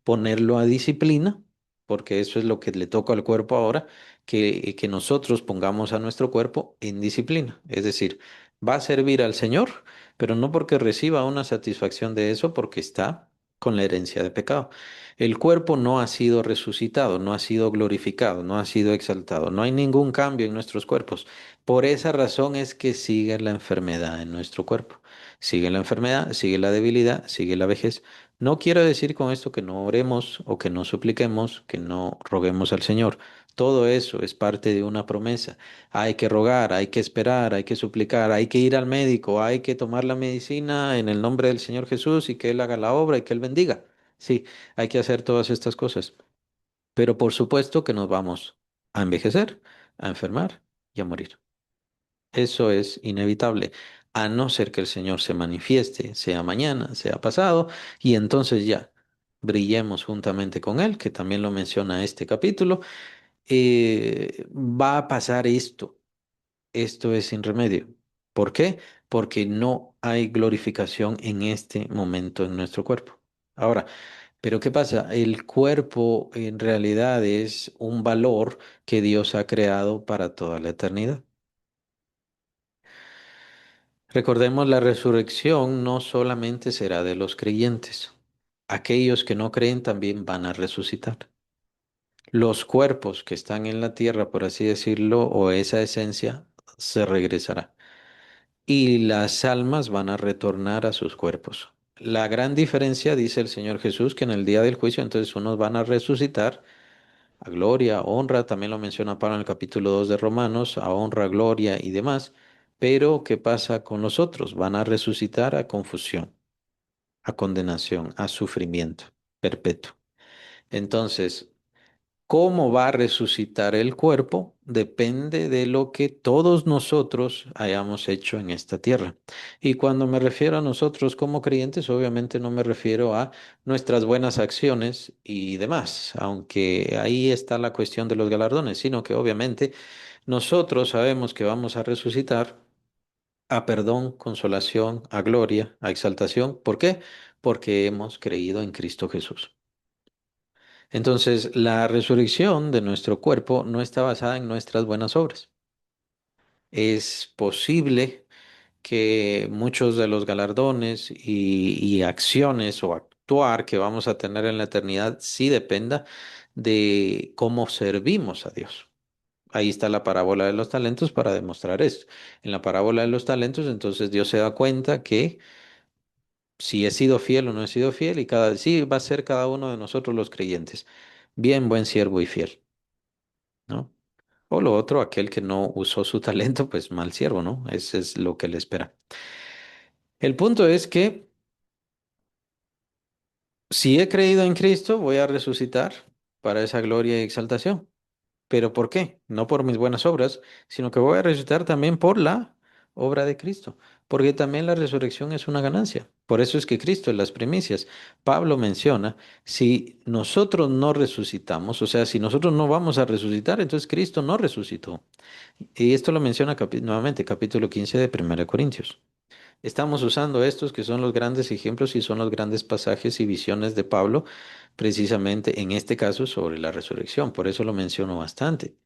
ponerlo a disciplina, porque eso es lo que le toca al cuerpo ahora, que nosotros pongamos a nuestro cuerpo en disciplina. Es decir, va a servir al Señor, pero no porque reciba una satisfacción de eso, porque está con la herencia de pecado. El cuerpo no ha sido resucitado, no ha sido glorificado, no ha sido exaltado, no hay ningún cambio en nuestros cuerpos. Por esa razón es que sigue la enfermedad en nuestro cuerpo. Sigue la enfermedad, sigue la debilidad, sigue la vejez. No quiero decir con esto que no oremos o que no supliquemos, que no roguemos al Señor. Todo eso es parte de una promesa. Hay que rogar, hay que esperar, hay que suplicar, hay que ir al médico, hay que tomar la medicina en el nombre del Señor Jesús y que Él haga la obra y que Él bendiga. Sí, hay que hacer todas estas cosas. Pero por supuesto que nos vamos a envejecer, a enfermar y a morir. Eso es inevitable, a no ser que el Señor se manifieste, sea mañana, sea pasado, y entonces ya brillemos juntamente con Él, que también lo menciona este capítulo. Va a pasar esto. esto es sin remedio. ¿Por qué? Porque no hay glorificación en este momento en nuestro cuerpo. Ahora, pero ¿qué pasa? El cuerpo en realidad es un valor que Dios ha creado para toda la eternidad. Recordemos, la resurrección no solamente será de los creyentes. Aquellos que no creen también van a resucitar. Los cuerpos que están en la tierra, por así decirlo, o esa esencia, se regresará. Y las almas van a retornar a sus cuerpos. La gran diferencia, dice el Señor Jesús, que en el día del juicio, entonces unos van a resucitar a gloria, honra, también lo menciona Pablo en el capítulo 2 de Romanos, a honra, gloria y demás. Pero, ¿qué pasa con los otros? Van a resucitar a confusión, a condenación, a sufrimiento perpetuo. Entonces, ¿cómo va a resucitar el cuerpo? Depende de lo que todos nosotros hayamos hecho en esta tierra. Y cuando me refiero a nosotros como creyentes, obviamente no me refiero a nuestras buenas acciones y demás, aunque ahí está la cuestión de los galardones, sino que obviamente nosotros sabemos que vamos a resucitar a perdón, consolación, a gloria, a exaltación. ¿Por qué? Porque hemos creído en Cristo Jesús. Entonces, la resurrección de nuestro cuerpo no está basada en nuestras buenas obras. Es posible que muchos de los galardones y acciones o actuar que vamos a tener en la eternidad sí dependa de cómo servimos a Dios. Ahí está la parábola de los talentos para demostrar esto. En la parábola de los talentos, entonces Dios se da cuenta que si he sido fiel o no he sido fiel y sí va a ser cada uno de nosotros los creyentes. Bien, buen siervo y fiel. ¿No? O lo otro, aquel que no usó su talento, pues mal siervo, ¿no? Ese es lo que le espera. El punto es que si he creído en Cristo, voy a resucitar para esa gloria y exaltación. ¿Pero por qué? No por mis buenas obras, sino que voy a resucitar también por la obra de Cristo, porque también la resurrección es una ganancia. Por eso es que Cristo en las primicias, Pablo menciona, si nosotros no resucitamos, o sea, si nosotros no vamos a resucitar, entonces Cristo no resucitó. Y esto lo menciona nuevamente, capítulo 15 de 1 Corintios. Estamos usando estos que son los grandes ejemplos y son los grandes pasajes y visiones de Pablo, precisamente en este caso sobre la resurrección. Por eso lo menciono bastante.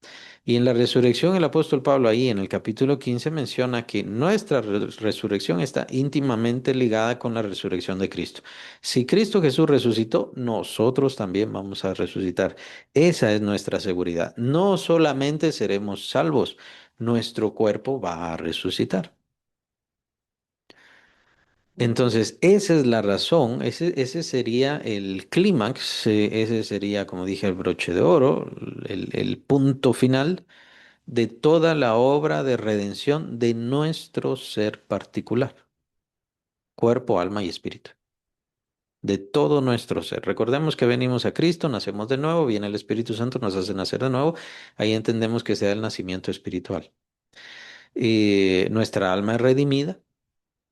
Y en la resurrección, el apóstol Pablo ahí en el capítulo 15 menciona que nuestra resurrección está íntimamente ligada con la resurrección de Cristo. Si Cristo Jesús resucitó, nosotros también vamos a resucitar. Esa es nuestra seguridad. No solamente seremos salvos, nuestro cuerpo va a resucitar. Entonces, esa es la razón, ese sería el clímax, ese sería, como dije, el broche de oro, el punto final de toda la obra de redención de nuestro ser particular, cuerpo, alma y espíritu, de todo nuestro ser. Recordemos que venimos a Cristo, nacemos de nuevo, viene el Espíritu Santo, nos hace nacer de nuevo, ahí entendemos que sea el nacimiento espiritual. Nuestra alma es redimida.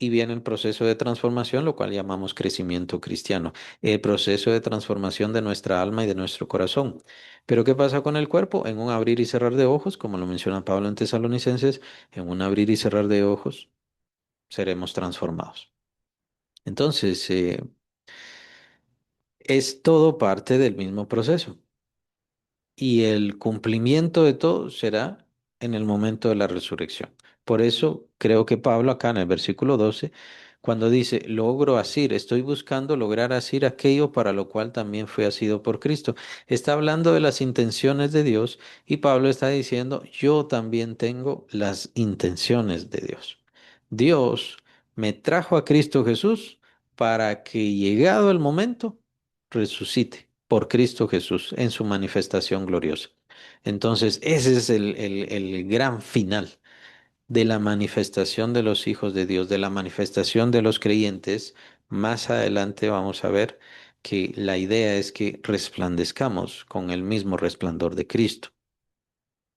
Y viene el proceso de transformación, lo cual llamamos crecimiento cristiano, el proceso de transformación de nuestra alma y de nuestro corazón. Pero ¿qué pasa con el cuerpo? En un abrir y cerrar de ojos, como lo menciona Pablo en Tesalonicenses, en un abrir y cerrar de ojos seremos transformados. Entonces, es todo parte del mismo proceso. Y el cumplimiento de todo será en el momento de la resurrección. Por eso creo que Pablo acá en el versículo 12, cuando dice, logro asir, estoy buscando lograr asir aquello para lo cual también fui asido por Cristo. Está hablando de las intenciones de Dios y Pablo está diciendo, yo también tengo las intenciones de Dios. Dios me trajo a Cristo Jesús para que llegado el momento, resucite por Cristo Jesús en su manifestación gloriosa. Entonces, ese es el gran final de la manifestación de los hijos de Dios, de la manifestación de los creyentes. Más adelante vamos a ver que la idea es que resplandezcamos con el mismo resplandor de Cristo.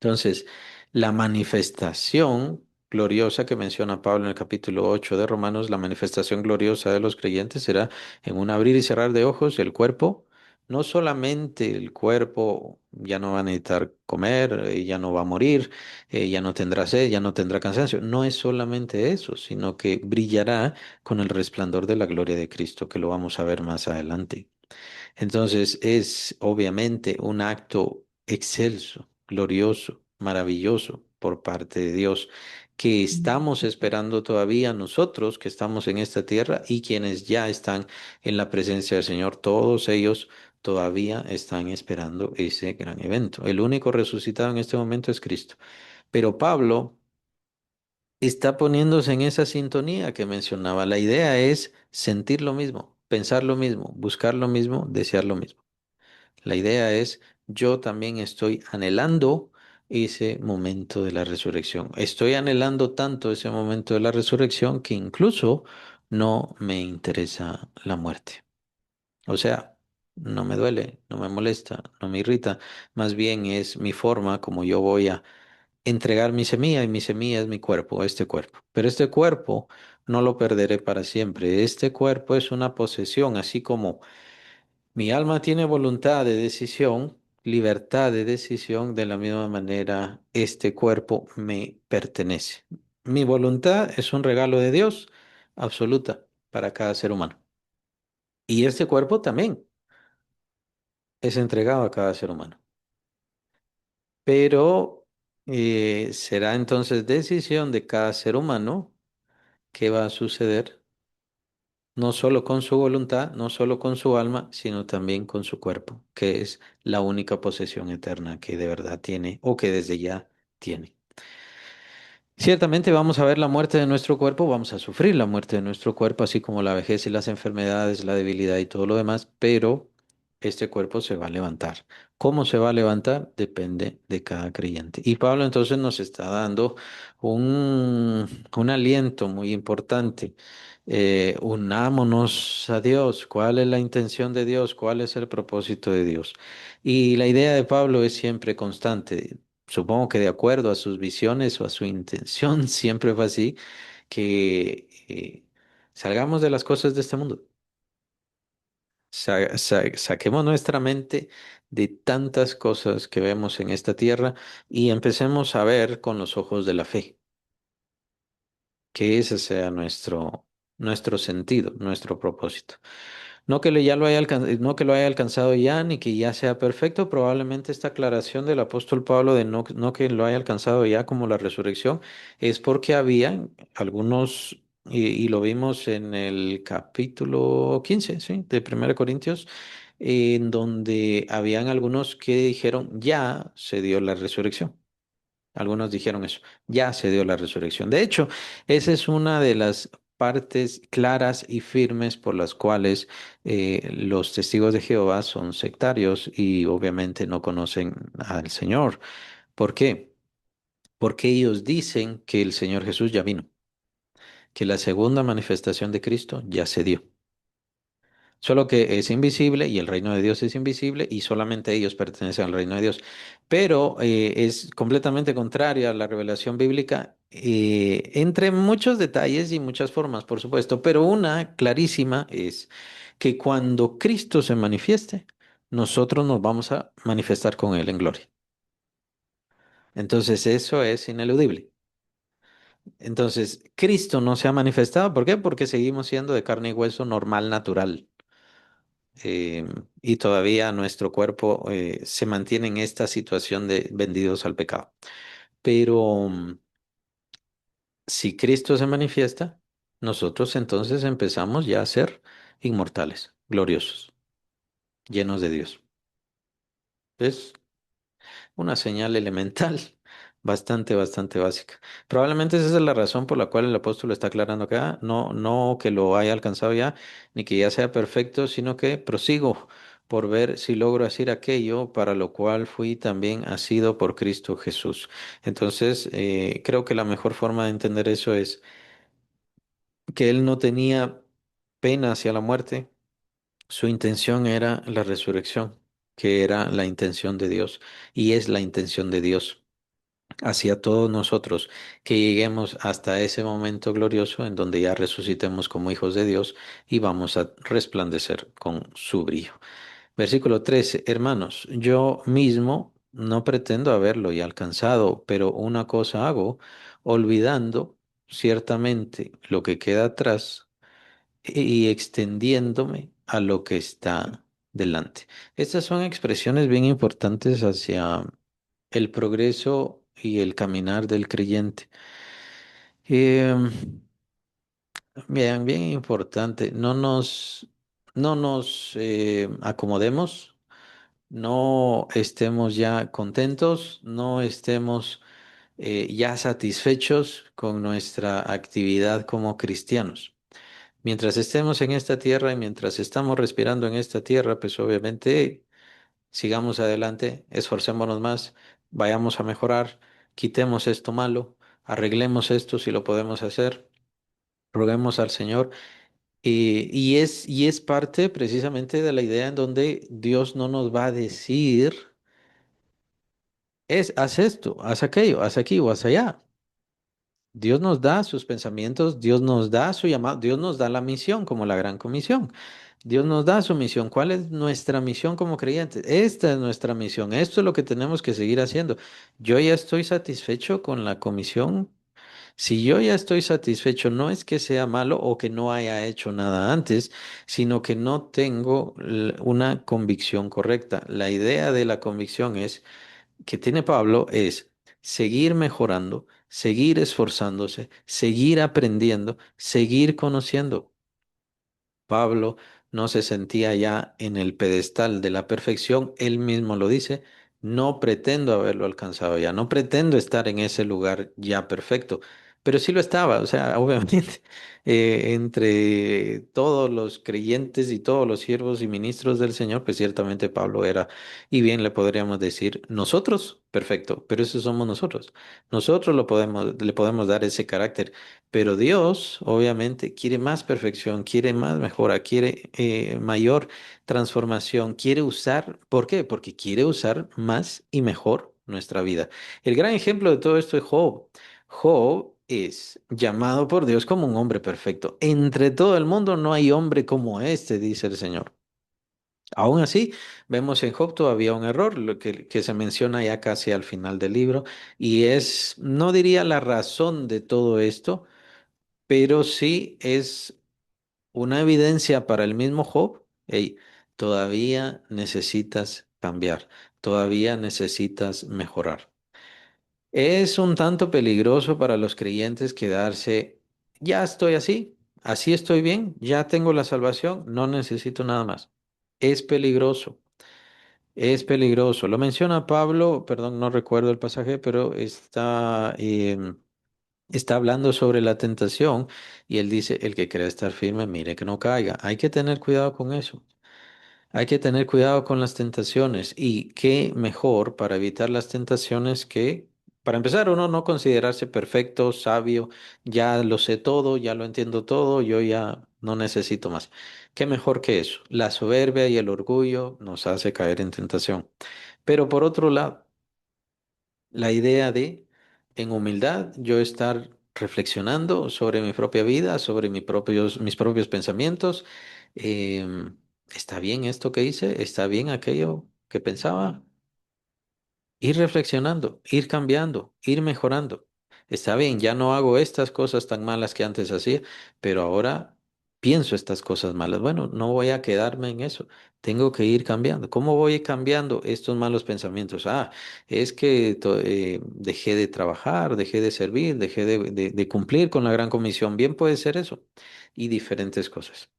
Entonces, la manifestación gloriosa que menciona Pablo en el capítulo 8 de Romanos, la manifestación gloriosa de los creyentes será en un abrir y cerrar de ojos, el cuerpo no solamente el cuerpo ya no va a necesitar comer, ya no va a morir, ya no tendrá sed, ya no tendrá cansancio. No es solamente eso, sino que brillará con el resplandor de la gloria de Cristo, que lo vamos a ver más adelante. Entonces es obviamente un acto excelso, glorioso, maravilloso por parte de Dios, que estamos esperando todavía nosotros que estamos en esta tierra y quienes ya están en la presencia del Señor, todos ellos todavía están esperando ese gran evento. El único resucitado en este momento es Cristo. Pero Pablo está poniéndose en esa sintonía que mencionaba. La idea es sentir lo mismo, pensar lo mismo, buscar lo mismo, desear lo mismo. La idea es, yo también estoy anhelando ese momento de la resurrección. Estoy anhelando tanto ese momento de la resurrección que incluso no me interesa la muerte. O sea, no me duele, no me molesta, no me irrita. Más bien es mi forma como yo voy a entregar mi semilla y mi semilla es mi cuerpo, este cuerpo. Pero este cuerpo no lo perderé para siempre. Este cuerpo es una posesión, así como mi alma tiene voluntad de decisión, libertad de decisión, de la misma manera este cuerpo me pertenece. Mi voluntad es un regalo de Dios absoluta para cada ser humano. Y este cuerpo también es entregado a cada ser humano. Pero será entonces decisión de cada ser humano qué va a suceder, no solo con su voluntad, no solo con su alma, sino también con su cuerpo, que es la única posesión eterna que de verdad tiene o que desde ya tiene. Ciertamente vamos a ver la muerte de nuestro cuerpo, vamos a sufrir la muerte de nuestro cuerpo, así como la vejez y las enfermedades, la debilidad y todo lo demás, pero este cuerpo se va a levantar. ¿Cómo se va a levantar? Depende de cada creyente. Y Pablo entonces nos está dando un aliento muy importante. Unámonos a Dios. ¿Cuál es la intención de Dios? ¿Cuál es el propósito de Dios? Y la idea de Pablo es siempre constante. Supongo que de acuerdo a sus visiones o a su intención, siempre fue así, que salgamos de las cosas de este mundo. Saquemos nuestra mente de tantas cosas que vemos en esta tierra y empecemos a ver con los ojos de la fe, que ese sea nuestro sentido, nuestro propósito. No que lo haya alcanzado ya, ni que ya sea perfecto. Probablemente esta aclaración del apóstol Pablo de no que lo haya alcanzado ya como la resurrección es porque había algunos, y lo vimos en el capítulo 15, ¿sí? De 1 Corintios, en donde habían algunos que dijeron, ya se dio la resurrección. Algunos dijeron eso, ya se dio la resurrección. De hecho, esa es una de las partes claras y firmes por las cuales los testigos de Jehová son sectarios y obviamente no conocen al Señor. ¿Por qué? Porque ellos dicen que el Señor Jesús ya vino, que la segunda manifestación de Cristo ya se dio. Solo que es invisible y el reino de Dios es invisible y solamente ellos pertenecen al reino de Dios. Pero es completamente contraria a la revelación bíblica, entre muchos detalles y muchas formas, por supuesto. Pero una clarísima es que cuando Cristo se manifieste, nosotros nos vamos a manifestar con Él en gloria. Entonces eso es ineludible. Entonces, Cristo no se ha manifestado. ¿Por qué? Porque seguimos siendo de carne y hueso normal, natural. eh, y todavía nuestro cuerpo se mantiene en esta situación de vendidos al pecado. Pero si Cristo se manifiesta, nosotros entonces empezamos ya a ser inmortales, gloriosos, llenos de Dios. Es una señal elemental, bastante básica. Probablemente esa es la razón por la cual el apóstol lo está aclarando acá. No que lo haya alcanzado ya, ni que ya sea perfecto, sino que prosigo por ver si logro hacer aquello para lo cual fui también asido por Cristo Jesús. Entonces, creo que la mejor forma de entender eso es que él no tenía pena hacia la muerte. Su intención era la resurrección, que era la intención de Dios y es la intención de Dios hacia todos nosotros, que lleguemos hasta ese momento glorioso en donde ya resucitemos como hijos de Dios y vamos a resplandecer con su brillo. Versículo 13. Hermanos, yo mismo no pretendo haberlo ya alcanzado, pero una cosa hago, olvidando ciertamente lo que queda atrás y extendiéndome a lo que está delante. Estas son expresiones bien importantes hacia el progreso y el caminar del creyente. Eh, Bien, bien importante. No nos acomodemos, no estemos ya contentos, no estemos ya satisfechos con nuestra actividad como cristianos. Mientras estemos en esta tierra y mientras estamos respirando en esta tierra, pues obviamente sigamos adelante, esforcémonos más, vayamos a mejorar, quitemos esto malo, arreglemos esto si lo podemos hacer, roguemos al Señor. Y es parte precisamente de la idea en donde Dios no nos va a decir, haz esto, haz aquello, haz aquí o haz allá. Dios nos da sus pensamientos, Dios nos da su llamado, Dios nos da la misión como la gran comisión. Dios nos da su misión. ¿Cuál es nuestra misión como creyentes? Esta es nuestra misión. Esto es lo que tenemos que seguir haciendo. Yo ya estoy satisfecho con la comisión. Si yo ya estoy satisfecho, no es que sea malo o que no haya hecho nada antes, sino que no tengo una convicción correcta. La idea de la convicción es que tiene Pablo es seguir mejorando, seguir esforzándose, seguir aprendiendo, seguir conociendo. Pablo no se sentía ya en el pedestal de la perfección, él mismo lo dice, no pretendo haberlo alcanzado ya, no pretendo estar en ese lugar ya perfecto, pero sí lo estaba, o sea, obviamente, entre todos los creyentes y todos los siervos y ministros del Señor, pues ciertamente Pablo era, y bien le podríamos decir, nosotros, perfecto, pero eso somos nosotros, nosotros le podemos dar ese carácter. Pero Dios, obviamente, quiere más perfección, quiere más mejora, quiere mayor transformación, quiere usar, ¿por qué? Porque quiere usar más y mejor nuestra vida. El gran ejemplo de todo esto es Job. Job es llamado por Dios como un hombre perfecto. Entre todo el mundo no hay hombre como este, dice el Señor. Aún así, vemos en Job todavía un error, lo que se menciona ya casi al final del libro, y es, no diría la razón de todo esto, pero sí es una evidencia para el mismo Job. Hey, todavía necesitas cambiar, todavía necesitas mejorar. Es un tanto peligroso para los creyentes quedarse, ya estoy así, así estoy bien, ya tengo la salvación, no necesito nada más. Es peligroso, es peligroso. Lo menciona Pablo, perdón, no recuerdo el pasaje, pero está hablando sobre la tentación y él dice, el que quiera estar firme, mire que no caiga. Hay que tener cuidado con eso. Hay que tener cuidado con las tentaciones y qué mejor para evitar las tentaciones que, para empezar, uno no considerarse perfecto, sabio, ya lo sé todo, ya lo entiendo todo, yo ya no necesito más. ¿Qué mejor que eso? La soberbia y el orgullo nos hace caer en tentación. Pero por otro lado, la idea de, en humildad, yo estar reflexionando sobre mi propia vida, sobre mis propios pensamientos. ¿Está bien esto que hice? ¿Está bien aquello que pensaba? Ir reflexionando, ir cambiando, ir mejorando. Está bien, ya no hago estas cosas tan malas que antes hacía, pero ahora pienso estas cosas malas. Bueno, no voy a quedarme en eso. Tengo que ir cambiando. ¿Cómo voy cambiando estos malos pensamientos? Ah, es que dejé de trabajar, dejé de servir, dejé de cumplir con la gran comisión. Bien puede ser eso. Y diferentes cosas.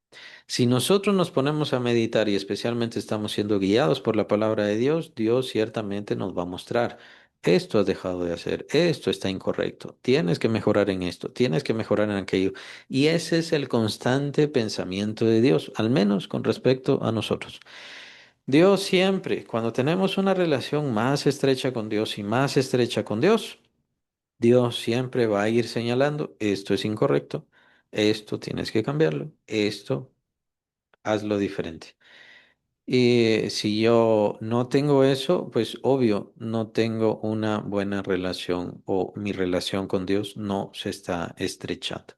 Si nosotros nos ponemos a meditar y especialmente estamos siendo guiados por la palabra de Dios, Dios ciertamente nos va a mostrar, esto has dejado de hacer, esto está incorrecto, tienes que mejorar en esto, tienes que mejorar en aquello. Y ese es el constante pensamiento de Dios, al menos con respecto a nosotros. Dios siempre, cuando tenemos una relación más estrecha con Dios y más estrecha con Dios, Dios siempre va a ir señalando, esto es incorrecto, esto tienes que cambiarlo, esto hazlo diferente. Y si yo no tengo eso, pues obvio, no tengo una buena relación o mi relación con Dios no se está estrechando.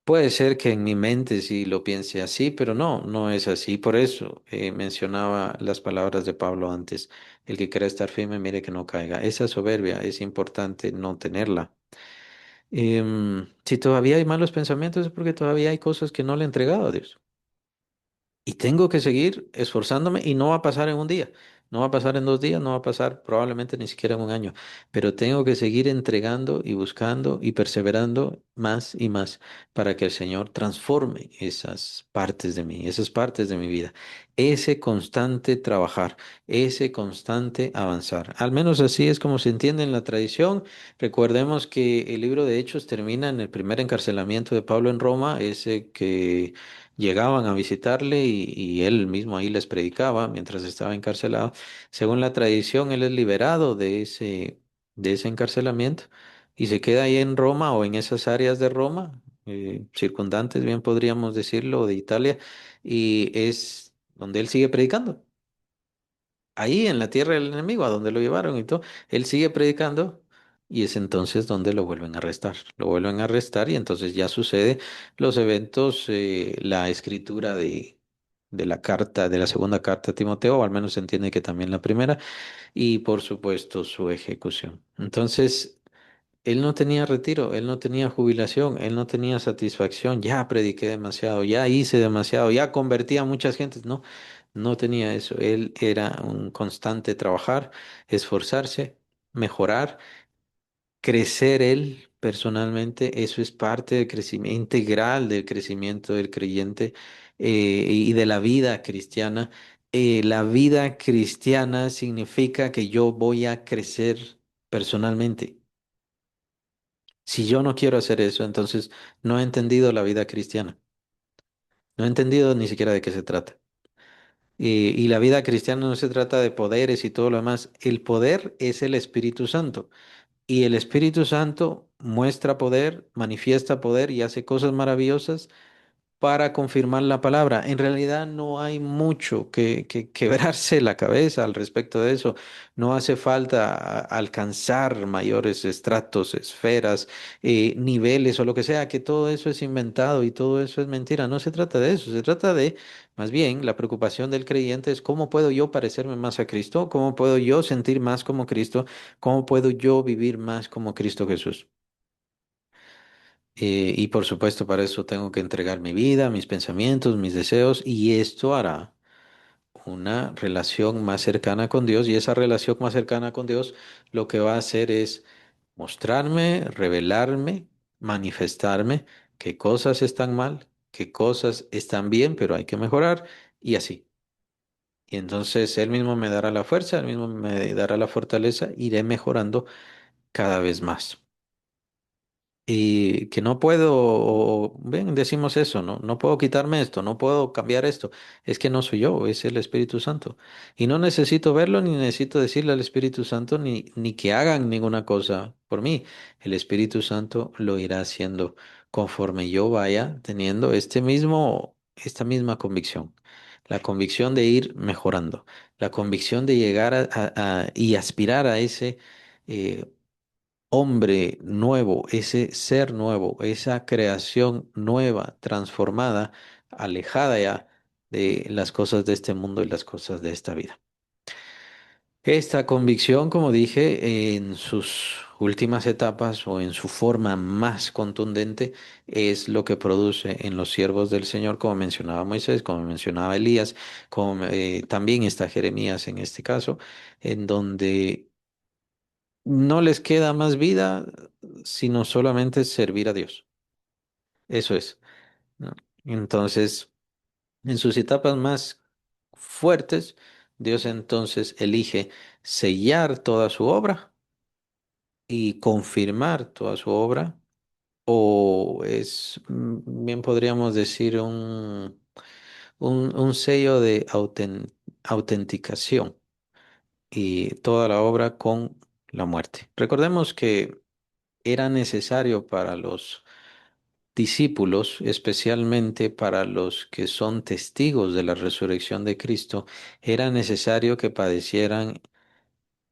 Puede ser que en mi mente sí lo piense así, pero no, no es así. Por eso mencionaba las palabras de Pablo antes. El que quiera estar firme, mire que no caiga. Esa soberbia es importante no tenerla. Si todavía hay malos pensamientos es porque todavía hay cosas que no le he entregado a Dios. Y tengo que seguir esforzándome y no va a pasar en un día, no va a pasar en 2 días, no va a pasar probablemente ni siquiera en un año, pero tengo que seguir entregando y buscando y perseverando más y más para que el Señor transforme esas partes de mí, esas partes de mi vida. Ese constante trabajar, ese constante avanzar. Al menos así es como se entiende en la tradición. Recordemos que el libro de Hechos termina en el primer encarcelamiento de Pablo en Roma, ese que llegaban a visitarle y él mismo ahí les predicaba mientras estaba encarcelado. Según la tradición, él es liberado de ese encarcelamiento y se queda ahí en Roma o en esas áreas de Roma, circundantes, bien podríamos decirlo, de Italia, y es donde él sigue predicando. Ahí en la tierra del enemigo, a donde lo llevaron y todo, él sigue predicando y es entonces donde lo vuelven a arrestar. Lo vuelven a arrestar y entonces ya sucede los eventos, la escritura de la carta, de la segunda carta a Timoteo, o al menos se entiende que también la primera, y por supuesto su ejecución. Entonces, él no tenía retiro, él no tenía jubilación, él no tenía satisfacción, ya prediqué demasiado, ya hice demasiado, ya convertí a muchas gentes, no, no tenía eso, él era un constante trabajar, esforzarse, mejorar, crecer él personalmente, eso es parte del crecimiento integral del crecimiento del creyente y de la vida cristiana. La vida cristiana significa que yo voy a crecer personalmente. Si yo no quiero hacer eso, entonces no he entendido la vida cristiana. No he entendido ni siquiera de qué se trata. Y la vida cristiana no se trata de poderes y todo lo demás. El poder es el Espíritu Santo. Y el Espíritu Santo muestra poder, manifiesta poder y hace cosas maravillosas para confirmar la palabra. En realidad no hay mucho que quebrarse la cabeza al respecto de eso. No hace falta alcanzar mayores estratos, esferas, niveles o lo que sea, que todo eso es inventado y todo eso es mentira. No se trata de eso, se trata de, más bien, la preocupación del creyente es cómo puedo yo parecerme más a Cristo, cómo puedo yo sentir más como Cristo, cómo puedo yo vivir más como Cristo Jesús. Y por supuesto, para eso tengo que entregar mi vida, mis pensamientos, mis deseos, y esto hará una relación más cercana con Dios. Y esa relación más cercana con Dios lo que va a hacer es mostrarme, revelarme, manifestarme qué cosas están mal, qué cosas están bien, pero hay que mejorar, y así. Y entonces Él mismo me dará la fuerza, Él mismo me dará la fortaleza, iré mejorando cada vez más. Y que no puedo, ven, decimos eso, ¿no? No puedo quitarme esto, no puedo cambiar esto. Es que no soy yo, es el Espíritu Santo. Y no necesito verlo, ni necesito decirle al Espíritu Santo, ni que hagan ninguna cosa por mí. El Espíritu Santo lo irá haciendo conforme yo vaya teniendo esta misma convicción. La convicción de ir mejorando, la convicción de llegar y aspirar a ese hombre nuevo, ese ser nuevo, esa creación nueva, transformada, alejada ya de las cosas de este mundo y las cosas de esta vida. Esta convicción, como dije, en sus últimas etapas o en su forma más contundente, es lo que produce en los siervos del Señor, como mencionaba Moisés, como mencionaba Elías, como también está Jeremías en este caso, en donde no les queda más vida sino solamente servir a Dios. Eso es, ¿no? Entonces, en sus etapas más fuertes, Dios entonces elige sellar toda su obra y confirmar toda su obra, o es, bien podríamos decir, un sello de autenticación y toda la obra con la muerte. Recordemos que era necesario para los discípulos, especialmente para los que son testigos de la resurrección de Cristo, era necesario que padecieran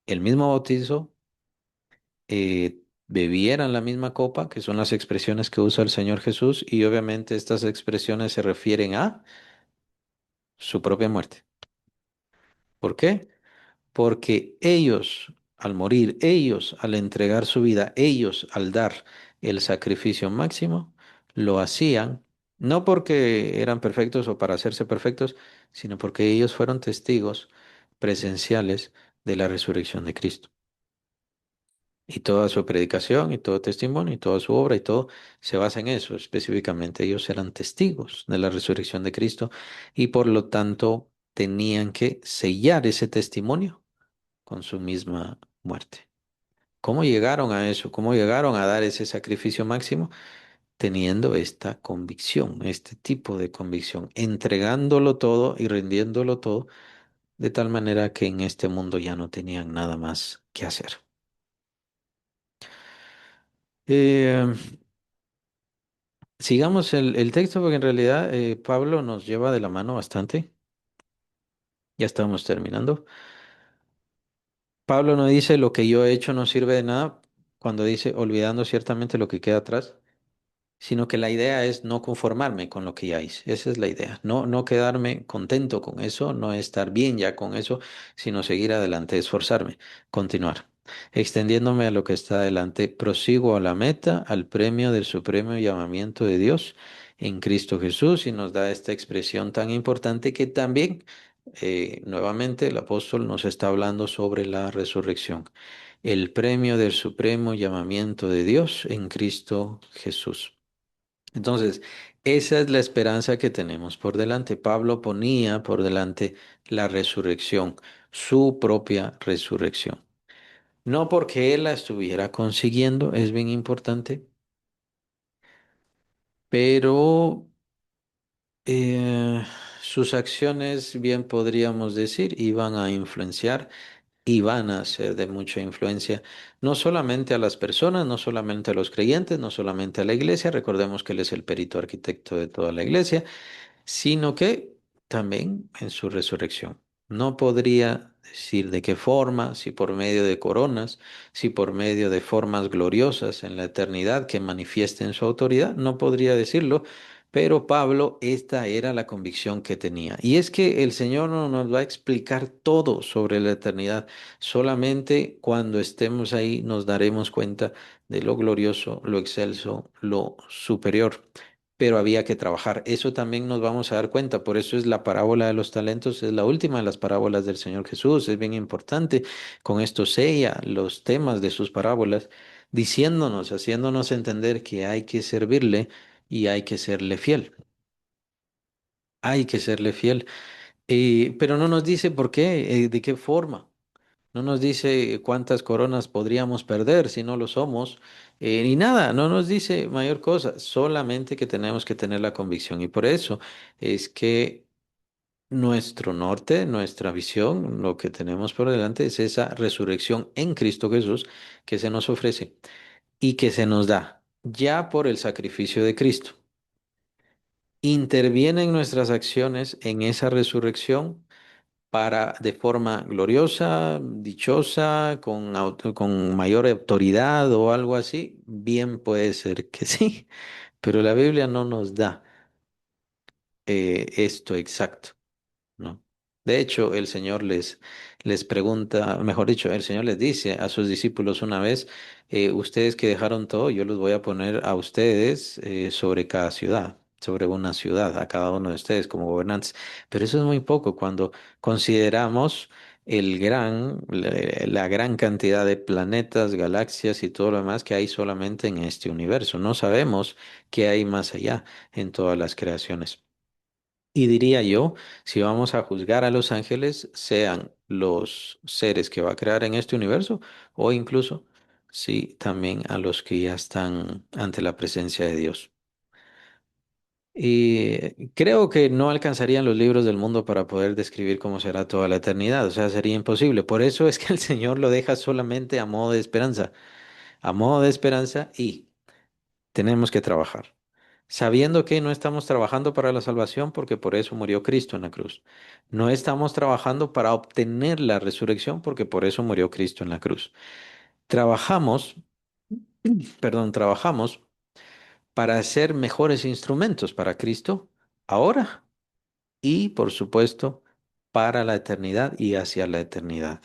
el mismo bautizo, bebieran la misma copa, que son las expresiones que usa el Señor Jesús, y obviamente estas expresiones se refieren a su propia muerte. ¿Por qué? Porque ellos, al morir, ellos, al entregar su vida, ellos, al dar el sacrificio máximo, lo hacían no porque eran perfectos o para hacerse perfectos, sino porque ellos fueron testigos presenciales de la resurrección de Cristo. Y toda su predicación y todo testimonio y toda su obra y todo se basa en eso específicamente. Ellos eran testigos de la resurrección de Cristo y por lo tanto tenían que sellar ese testimonio con su misma muerte. ¿Cómo llegaron a eso? ¿Cómo llegaron a dar ese sacrificio máximo? Teniendo esta convicción, este tipo de convicción, entregándolo todo y rindiéndolo todo, de tal manera que en este mundo ya no tenían nada más que hacer. Eh, Sigamos el texto porque en realidad Pablo nos lleva de la mano bastante. Ya estamos terminando. Pablo no dice lo que yo he hecho no sirve de nada cuando dice olvidando ciertamente lo que queda atrás, sino que la idea es no conformarme con lo que ya hice. Esa es la idea. No, no quedarme contento con eso, no estar bien ya con eso, sino seguir adelante, esforzarme, continuar. Extendiéndome a lo que está adelante, prosigo a la meta, al premio del supremo llamamiento de Dios en Cristo Jesús, y nos da esta expresión tan importante que también, nuevamente, el apóstol nos está hablando sobre la resurrección. El premio del supremo llamamiento de Dios en Cristo Jesús. Entonces, esa es la esperanza que tenemos por delante. Pablo ponía por delante la resurrección, su propia resurrección. No porque él la estuviera consiguiendo, es bien importante, pero eh, sus acciones, bien podríamos decir, iban a influenciar y van a ser de mucha influencia, no solamente a las personas, no solamente a los creyentes, no solamente a la iglesia. Recordemos que él es el perito arquitecto de toda la iglesia, sino que también en su resurrección. No podría decir de qué forma, si por medio de coronas, si por medio de formas gloriosas en la eternidad que manifiesten su autoridad, no podría decirlo, pero Pablo, esta era la convicción que tenía. Y es que el Señor no nos va a explicar todo sobre la eternidad, solamente cuando estemos ahí nos daremos cuenta de lo glorioso, lo excelso, lo superior, pero había que trabajar. Eso también nos vamos a dar cuenta. Por eso es la parábola de los talentos, es la última de las parábolas del Señor Jesús. Es bien importante. Con esto sella los temas de sus parábolas, diciéndonos, haciéndonos entender que hay que servirle y hay que serle fiel. Hay que serle fiel. Pero no nos dice por qué, de qué forma. No nos dice cuántas coronas podríamos perder si no lo somos, ni nada, no nos dice mayor cosa, solamente que tenemos que tener la convicción. Y por eso es que nuestro norte, nuestra visión, lo que tenemos por delante es esa resurrección en Cristo Jesús que se nos ofrece y que se nos da ya por el sacrificio de Cristo. Interviene en nuestras acciones en esa resurrección para de forma gloriosa, dichosa, con mayor autoridad o algo así, bien puede ser que sí, pero la Biblia no nos da esto exacto, ¿no? De hecho, el Señor les pregunta, mejor dicho, el Señor les dice a sus discípulos una vez, ustedes que dejaron todo, yo los voy a poner a ustedes sobre cada ciudad, sobre una ciudad, a cada uno de ustedes como gobernantes. Pero eso es muy poco cuando consideramos la gran cantidad de planetas, galaxias y todo lo demás que hay solamente en este universo. No sabemos qué hay más allá en todas las creaciones. Y diría yo, si vamos a juzgar a los ángeles, sean los seres que va a crear en este universo o incluso, sí, también a los que ya están ante la presencia de Dios. Y creo que no alcanzarían los libros del mundo para poder describir cómo será toda la eternidad, o sea, sería imposible. Por eso es que el Señor lo deja solamente a modo de esperanza y tenemos que trabajar, sabiendo que no estamos trabajando para la salvación porque por eso murió Cristo en la cruz. No estamos trabajando para obtener la resurrección porque por eso murió Cristo en la cruz. Trabajamos perdón, trabajamos para ser mejores instrumentos para Cristo ahora y, por supuesto, para la eternidad y hacia la eternidad.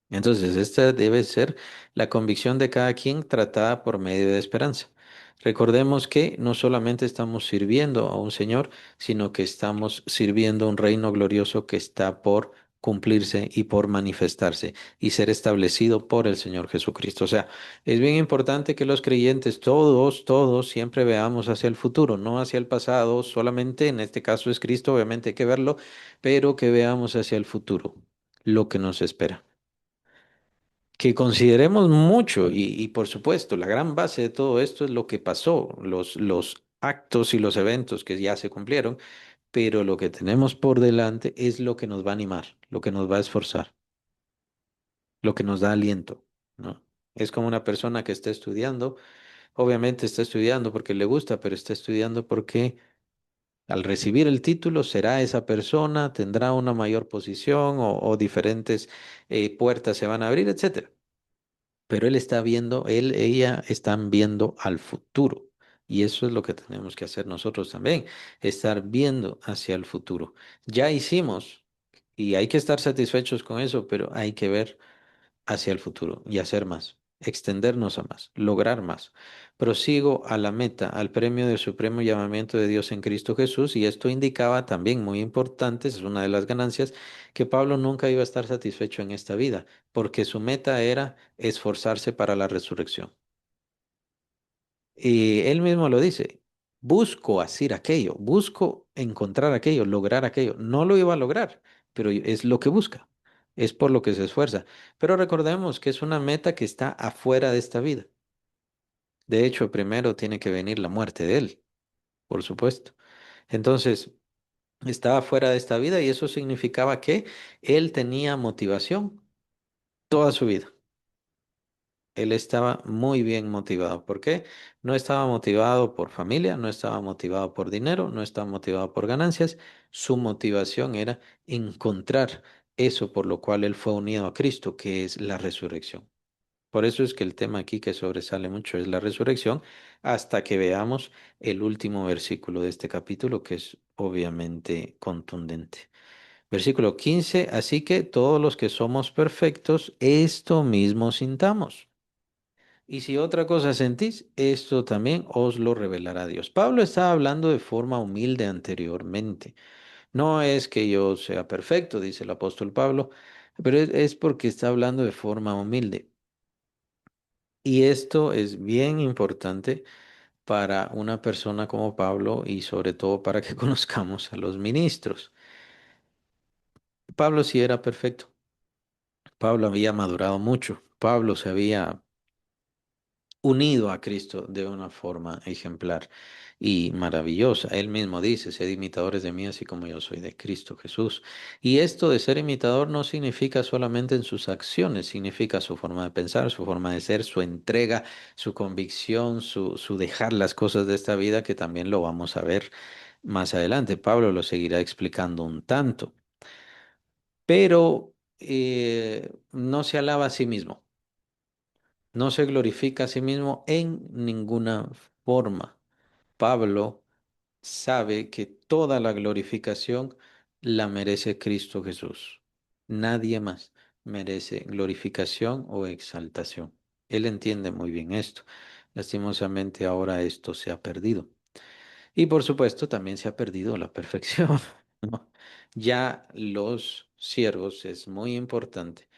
Entonces, esta debe ser la convicción de cada quien tratada por medio de esperanza. Recordemos que no solamente estamos sirviendo a un Señor, sino que estamos sirviendo a un reino glorioso que está por cumplirse y por manifestarse y ser establecido por el Señor Jesucristo. O sea, es bien importante que los creyentes, todos, siempre veamos hacia el futuro, no hacia el pasado, solamente en este caso es Cristo, obviamente hay que verlo, pero que veamos hacia el futuro, lo que nos espera, que consideremos mucho y por supuesto la gran base de todo esto es lo que pasó, los actos y los eventos que ya se cumplieron, pero lo que tenemos por delante es lo que nos va a animar, lo que nos va a esforzar, lo que nos da aliento, ¿no? Es como una persona que está estudiando, obviamente está estudiando porque le gusta, pero está estudiando porque al recibir el título será esa persona, tendrá una mayor posición o diferentes puertas se van a abrir, etcétera. Pero él está viendo, ella están viendo al futuro. Y eso es lo que tenemos que hacer nosotros también, estar viendo hacia el futuro. Ya hicimos y hay que estar satisfechos con eso, pero hay que ver hacia el futuro y hacer más, extendernos a más, lograr más. Prosigo a la meta, al premio del supremo llamamiento de Dios en Cristo Jesús, y esto indicaba también, muy importante, es una de las ganancias, que Pablo nunca iba a estar satisfecho en esta vida, porque su meta era esforzarse para la resurrección. Y él mismo lo dice, busco hacer aquello, busco encontrar aquello, lograr aquello. No lo iba a lograr, pero es lo que busca, es por lo que se esfuerza. Pero recordemos que es una meta que está afuera de esta vida. De hecho, primero tiene que venir la muerte de él, por supuesto. Entonces, estaba fuera de esta vida y eso significaba que él tenía motivación toda su vida. Él estaba muy bien motivado. ¿Por qué? No estaba motivado por familia, no estaba motivado por dinero, no estaba motivado por ganancias. Su motivación era encontrar eso por lo cual él fue unido a Cristo, que es la resurrección. Por eso es que el tema aquí que sobresale mucho es la resurrección, hasta que veamos el último versículo de este capítulo, que es obviamente contundente. Versículo 15. Así que todos los que somos perfectos, esto mismo sintamos. Y si otra cosa sentís, esto también os lo revelará Dios. Pablo estaba hablando de forma humilde anteriormente. No es que yo sea perfecto, dice el apóstol Pablo, pero es porque está hablando de forma humilde. Y esto es bien importante para una persona como Pablo y sobre todo para que conozcamos a los ministros. Pablo sí era perfecto. Pablo había madurado mucho. Pablo se había unido a Cristo de una forma ejemplar y maravillosa. Él mismo dice, sed imitadores de mí, así como yo soy de Cristo Jesús. Y esto de ser imitador no significa solamente en sus acciones, significa su forma de pensar, su forma de ser, su entrega, su convicción, su dejar las cosas de esta vida, que también lo vamos a ver más adelante. Pablo lo seguirá explicando un tanto, pero no se alaba a sí mismo. No se glorifica a sí mismo en ninguna forma. Pablo sabe que toda la glorificación la merece Cristo Jesús. Nadie más merece glorificación o exaltación. Él entiende muy bien esto. Lastimosamente ahora esto se ha perdido. Y por supuesto también se ha perdido la perfección, ¿no? Ya los siervos es muy importante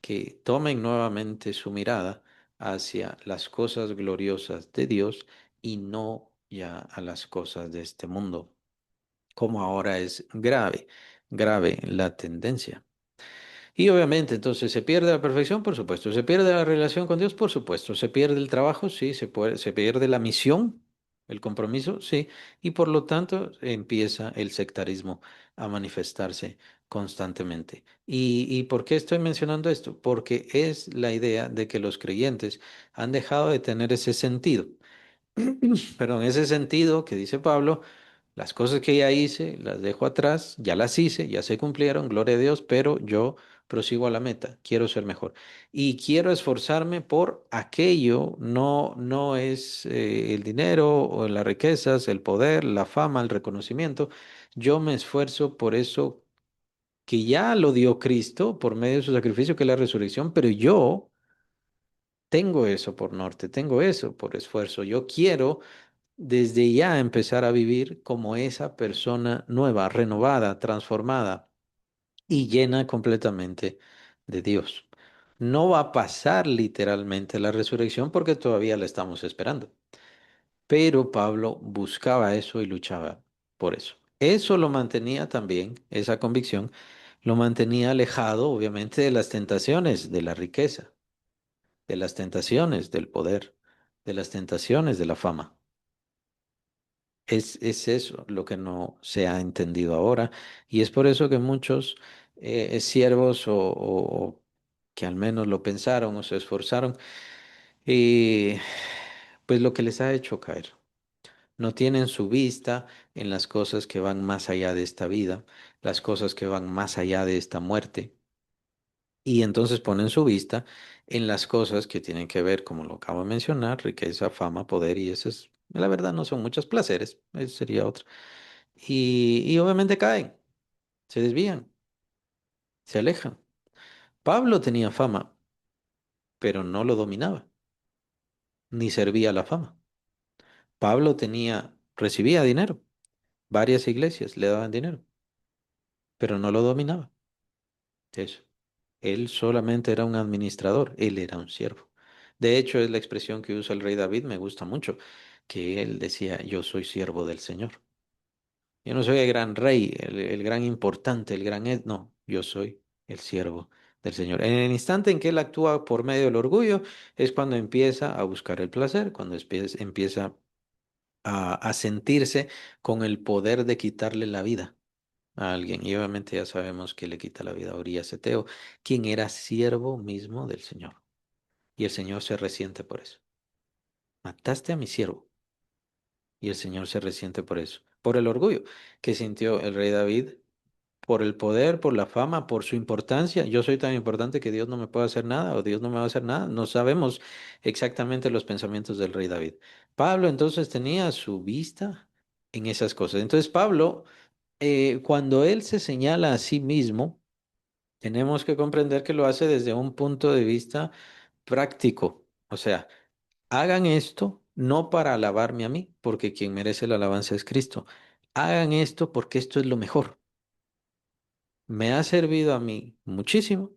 que tomen nuevamente su mirada hacia las cosas gloriosas de Dios y no ya a las cosas de este mundo, como ahora es grave la tendencia. Y obviamente, entonces, ¿se pierde la perfección? Por supuesto. ¿Se pierde la relación con Dios? Por supuesto. ¿Se pierde el trabajo? Sí. ¿Se pierde la misión? ¿El compromiso? Sí. Y por lo tanto, empieza el sectarismo a manifestarse constantemente. ¿Y por qué estoy mencionando esto? Porque es la idea de que los creyentes han dejado de tener ese sentido. Perdón, ese sentido que dice Pablo, las cosas que ya hice, las dejo atrás, ya las hice, ya se cumplieron, gloria a Dios, pero yo prosigo a la meta, quiero ser mejor. Y quiero esforzarme por aquello, no es el dinero o las riquezas, el poder, la fama, el reconocimiento. Yo me esfuerzo por eso que ya lo dio Cristo por medio de su sacrificio, que es la resurrección, pero yo tengo eso por norte, tengo eso por esfuerzo. Yo quiero desde ya empezar a vivir como esa persona nueva, renovada, transformada y llena completamente de Dios. No va a pasar literalmente la resurrección porque todavía la estamos esperando, pero Pablo buscaba eso y luchaba por eso. Eso lo mantenía también, esa convicción, lo mantenía alejado, obviamente, de las tentaciones de la riqueza, de las tentaciones del poder, de las tentaciones de la fama. Es eso lo que no se ha entendido ahora y es por eso que muchos siervos o que al menos lo pensaron o se esforzaron, y pues lo que les ha hecho caer. No tienen su vista en las cosas que van más allá de esta vida, las cosas que van más allá de esta muerte. Y entonces ponen su vista en las cosas que tienen que ver, como lo acabo de mencionar, riqueza, fama, poder, y esas, la verdad, no son muchos placeres, esa sería otra. Y obviamente caen, se desvían, se alejan. Pablo tenía fama, pero no lo dominaba, ni servía a la fama. Pablo recibía dinero, varias iglesias le daban dinero, pero no lo dominaba. Eso. Él solamente era un administrador, él era un siervo. De hecho, es la expresión que usa el rey David, me gusta mucho, que él decía, yo soy siervo del Señor. Yo no soy el gran rey, el gran importante, el gran... No, yo soy el siervo del Señor. En el instante en que él actúa por medio del orgullo, es cuando empieza a buscar el placer, cuando empieza a sentirse con el poder de quitarle la vida a alguien. Y obviamente ya sabemos que le quita la vida a Urías Eteo, quien era siervo mismo del Señor. Y el Señor se resiente por eso. Mataste a mi siervo. Y el Señor se resiente por eso. Por el orgullo que sintió el rey David, por el poder, por la fama, por su importancia. Yo soy tan importante que Dios no me puede hacer nada o Dios no me va a hacer nada. No sabemos exactamente los pensamientos del rey David. Pablo entonces tenía su vista en esas cosas. Entonces Pablo, cuando él se señala a sí mismo, tenemos que comprender que lo hace desde un punto de vista práctico. O sea, hagan esto no para alabarme a mí, porque quien merece la alabanza es Cristo. Hagan esto porque esto es lo mejor. Me ha servido a mí muchísimo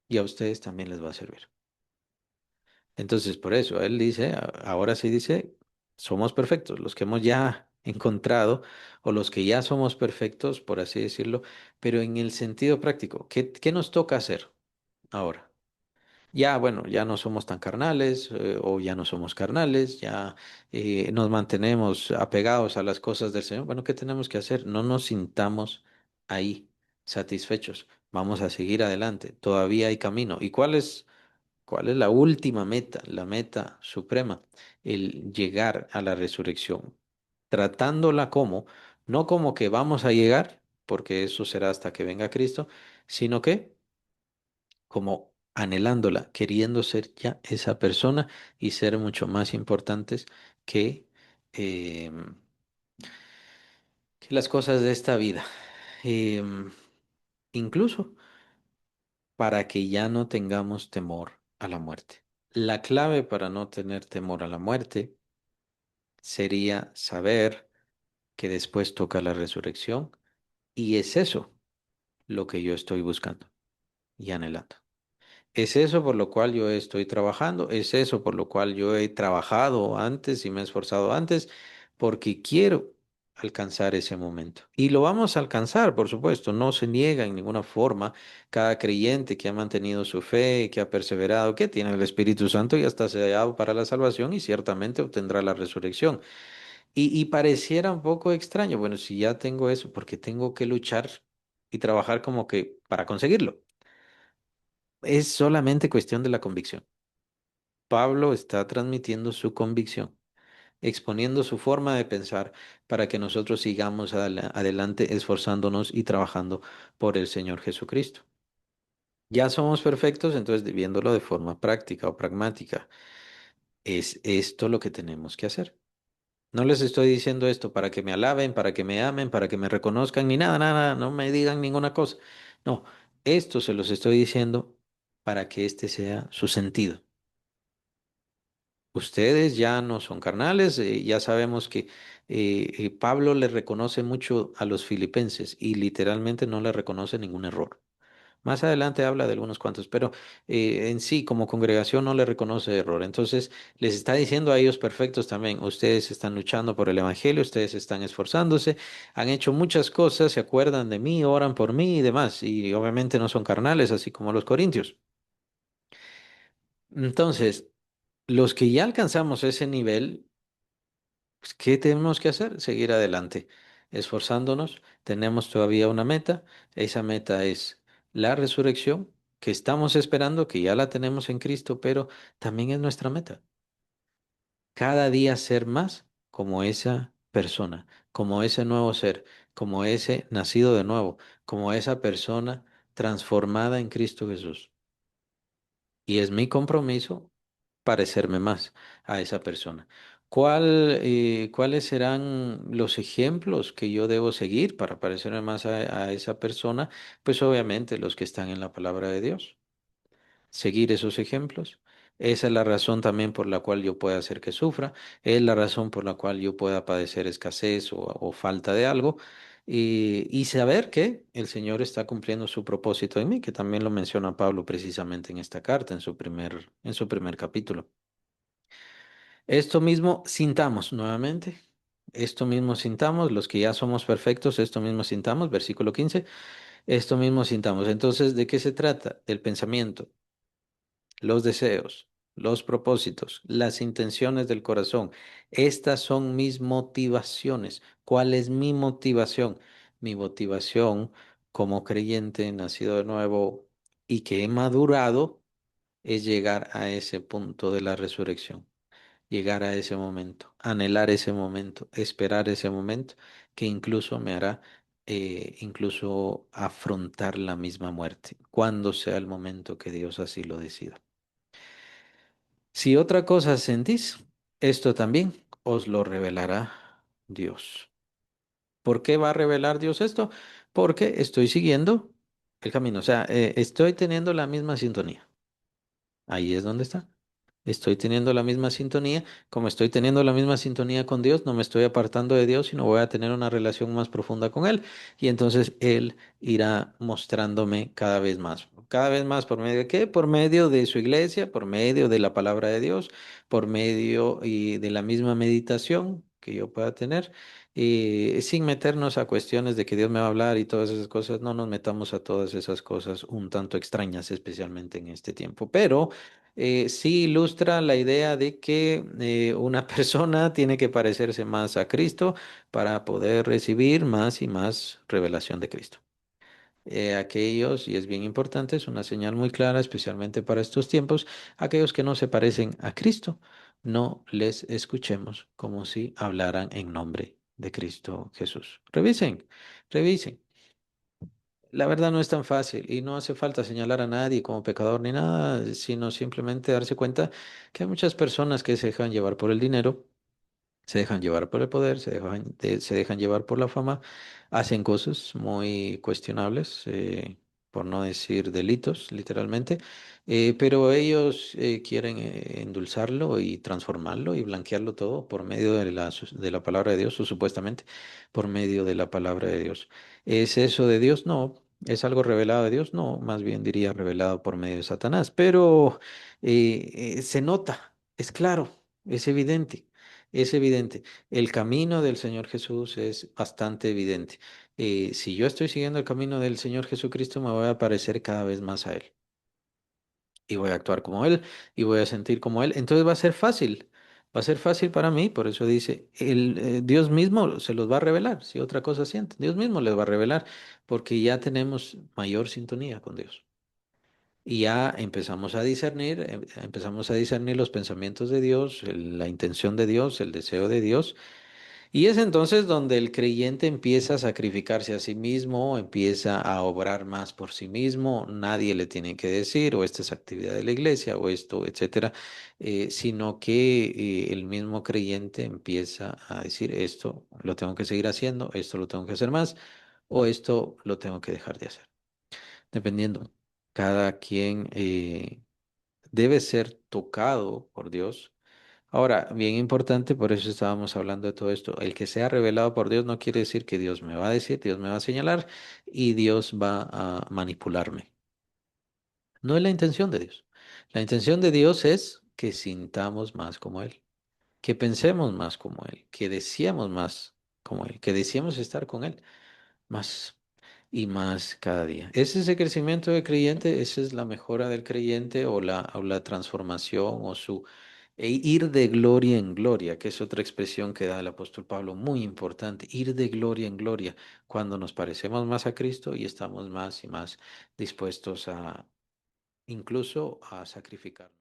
y a ustedes también les va a servir. Entonces, por eso, él dice, ahora sí dice, somos perfectos, los que hemos ya encontrado o los que ya somos perfectos, por así decirlo, pero en el sentido práctico, ¿qué nos toca hacer ahora? Ya, bueno, ya no somos tan carnales o ya no somos carnales, ya nos mantenemos apegados a las cosas del Señor. Bueno, ¿qué tenemos que hacer? No nos sintamos ahí satisfechos. Vamos a seguir adelante. Todavía hay camino. ¿Y cuál es la última meta? La meta suprema, el llegar a la resurrección. Tratándola como, no como que vamos a llegar, porque eso será hasta que venga Cristo, sino que como anhelándola, queriendo ser ya esa persona y ser mucho más importantes que, em, que las cosas de esta vida. Em, Incluso para que ya no tengamos temor a la muerte. La clave para no tener temor a la muerte sería saber que después toca la resurrección y es eso lo que yo estoy buscando y anhelando. Es eso por lo cual yo estoy trabajando, es eso por lo cual yo he trabajado antes y me he esforzado antes, porque quiero alcanzar ese momento. Y lo vamos a alcanzar, por supuesto, no se niega en ninguna forma. Cada creyente que ha mantenido su fe, que ha perseverado, que tiene el Espíritu Santo y hasta sellado para la salvación y ciertamente obtendrá la resurrección. Y pareciera un poco extraño, bueno, si ya tengo eso, ¿por qué tengo que luchar y trabajar como que para conseguirlo? Es solamente cuestión de la convicción. Pablo está transmitiendo su convicción, exponiendo su forma de pensar para que nosotros sigamos adelante esforzándonos y trabajando por el Señor Jesucristo. Ya somos perfectos, entonces viéndolo de forma práctica o pragmática, es esto lo que tenemos que hacer. No les estoy diciendo esto para que me alaben, para que me amen, para que me reconozcan, ni nada, nada, no me digan ninguna cosa. No, esto se los estoy diciendo para que este sea su sentido. Ustedes ya no son carnales, ya sabemos que Pablo le reconoce mucho a los filipenses y literalmente no le reconoce ningún error. Más adelante habla de algunos cuantos, pero en sí, como congregación, no le reconoce error. Entonces, les está diciendo a ellos perfectos también, ustedes están luchando por el Evangelio, ustedes están esforzándose, han hecho muchas cosas, se acuerdan de mí, oran por mí y demás, y obviamente no son carnales, así como los corintios. Entonces, los que ya alcanzamos ese nivel, pues, ¿qué tenemos que hacer? Seguir adelante, esforzándonos. Tenemos todavía una meta. Esa meta es la resurrección que estamos esperando, que ya la tenemos en Cristo, pero también es nuestra meta. Cada día ser más como esa persona, como ese nuevo ser, como ese nacido de nuevo, como esa persona transformada en Cristo Jesús. Y es mi compromiso parecerme más a esa persona. ¿Cuáles serán los ejemplos que yo debo seguir para parecerme más a esa persona? Pues obviamente los que están en la palabra de Dios. Seguir esos ejemplos. Esa es la razón también por la cual yo pueda hacer que sufra. Es la razón por la cual yo pueda padecer escasez o falta de algo. Y saber que el Señor está cumpliendo su propósito en mí, que también lo menciona Pablo precisamente en esta carta, en su primer capítulo. Esto mismo sintamos nuevamente. Esto mismo sintamos, los que ya somos perfectos, esto mismo sintamos, versículo 15, esto mismo sintamos. Entonces, ¿de qué se trata? Del pensamiento, los deseos, los propósitos, las intenciones del corazón. Estas son mis motivaciones. ¿Cuál es mi motivación? Mi motivación como creyente, nacido de nuevo y que he madurado, es llegar a ese punto de la resurrección, llegar a ese momento, anhelar ese momento, esperar ese momento, que incluso me hará incluso afrontar la misma muerte, cuando sea el momento que Dios así lo decida. Si otra cosa sentís, esto también os lo revelará Dios. ¿Por qué va a revelar Dios esto? Porque estoy siguiendo el camino, o sea, estoy teniendo la misma sintonía. Ahí es donde está. Estoy teniendo la misma sintonía. Como estoy teniendo la misma sintonía con Dios, no me estoy apartando de Dios, sino voy a tener una relación más profunda con Él. Y entonces Él irá mostrándome cada vez más por medio de qué, por medio de su iglesia, por medio de la palabra de Dios, por medio y de la misma meditación que yo pueda tener. Y sin meternos a cuestiones de que Dios me va a hablar y todas esas cosas, no nos metamos a todas esas cosas un tanto extrañas, especialmente en este tiempo. Pero sí ilustra la idea de que una persona tiene que parecerse más a Cristo para poder recibir más y más revelación de Cristo. Aquellos, y es bien importante, es una señal muy clara, especialmente para estos tiempos, aquellos que no se parecen a Cristo, no les escuchemos como si hablaran en nombre de Cristo Jesús. Revisen, revisen. La verdad no es tan fácil y no hace falta señalar a nadie como pecador ni nada, sino simplemente darse cuenta que hay muchas personas que se dejan llevar por el dinero, se dejan llevar por el poder, se dejan llevar por la fama, hacen cosas muy cuestionables, por no decir delitos, literalmente, pero ellos quieren endulzarlo y transformarlo y blanquearlo todo por medio de la palabra de Dios, o supuestamente por medio de la palabra de Dios. ¿Es eso de Dios? No. ¿Es algo revelado de Dios? No, más bien diría revelado por medio de Satanás, pero se nota, es claro, es evidente. Es evidente. El camino del Señor Jesús es bastante evidente. Si yo estoy siguiendo el camino del Señor Jesucristo, me voy a parecer cada vez más a Él. Y voy a actuar como Él y voy a sentir como Él. Entonces va a ser fácil. Va a ser fácil para mí. Por eso dice, Dios mismo se los va a revelar. Si otra cosa sienten, Dios mismo les va a revelar. Porque ya tenemos mayor sintonía con Dios. Y ya empezamos a discernir los pensamientos de Dios, la intención de Dios, el deseo de Dios. Y es entonces donde el creyente empieza a sacrificarse a sí mismo, empieza a obrar más por sí mismo, nadie le tiene que decir, o esta es actividad de la iglesia, o esto, etcétera, sino que el mismo creyente empieza a decir, esto lo tengo que seguir haciendo, esto lo tengo que hacer más, o esto lo tengo que dejar de hacer, dependiendo. Cada quien debe ser tocado por Dios. Ahora, bien importante, por eso estábamos hablando de todo esto. El que sea revelado por Dios no quiere decir que Dios me va a decir, Dios me va a señalar y Dios va a manipularme. No es la intención de Dios. La intención de Dios es que sintamos más como Él, que pensemos más como Él, que deseemos más como Él, que deseemos estar con Él más y más cada día. Ese es el crecimiento del creyente, esa es la mejora del creyente o la transformación o su ir de gloria en gloria, que es otra expresión que da el apóstol Pablo, muy importante, ir de gloria en gloria, cuando nos parecemos más a Cristo y estamos más y más dispuestos a incluso a sacrificarnos.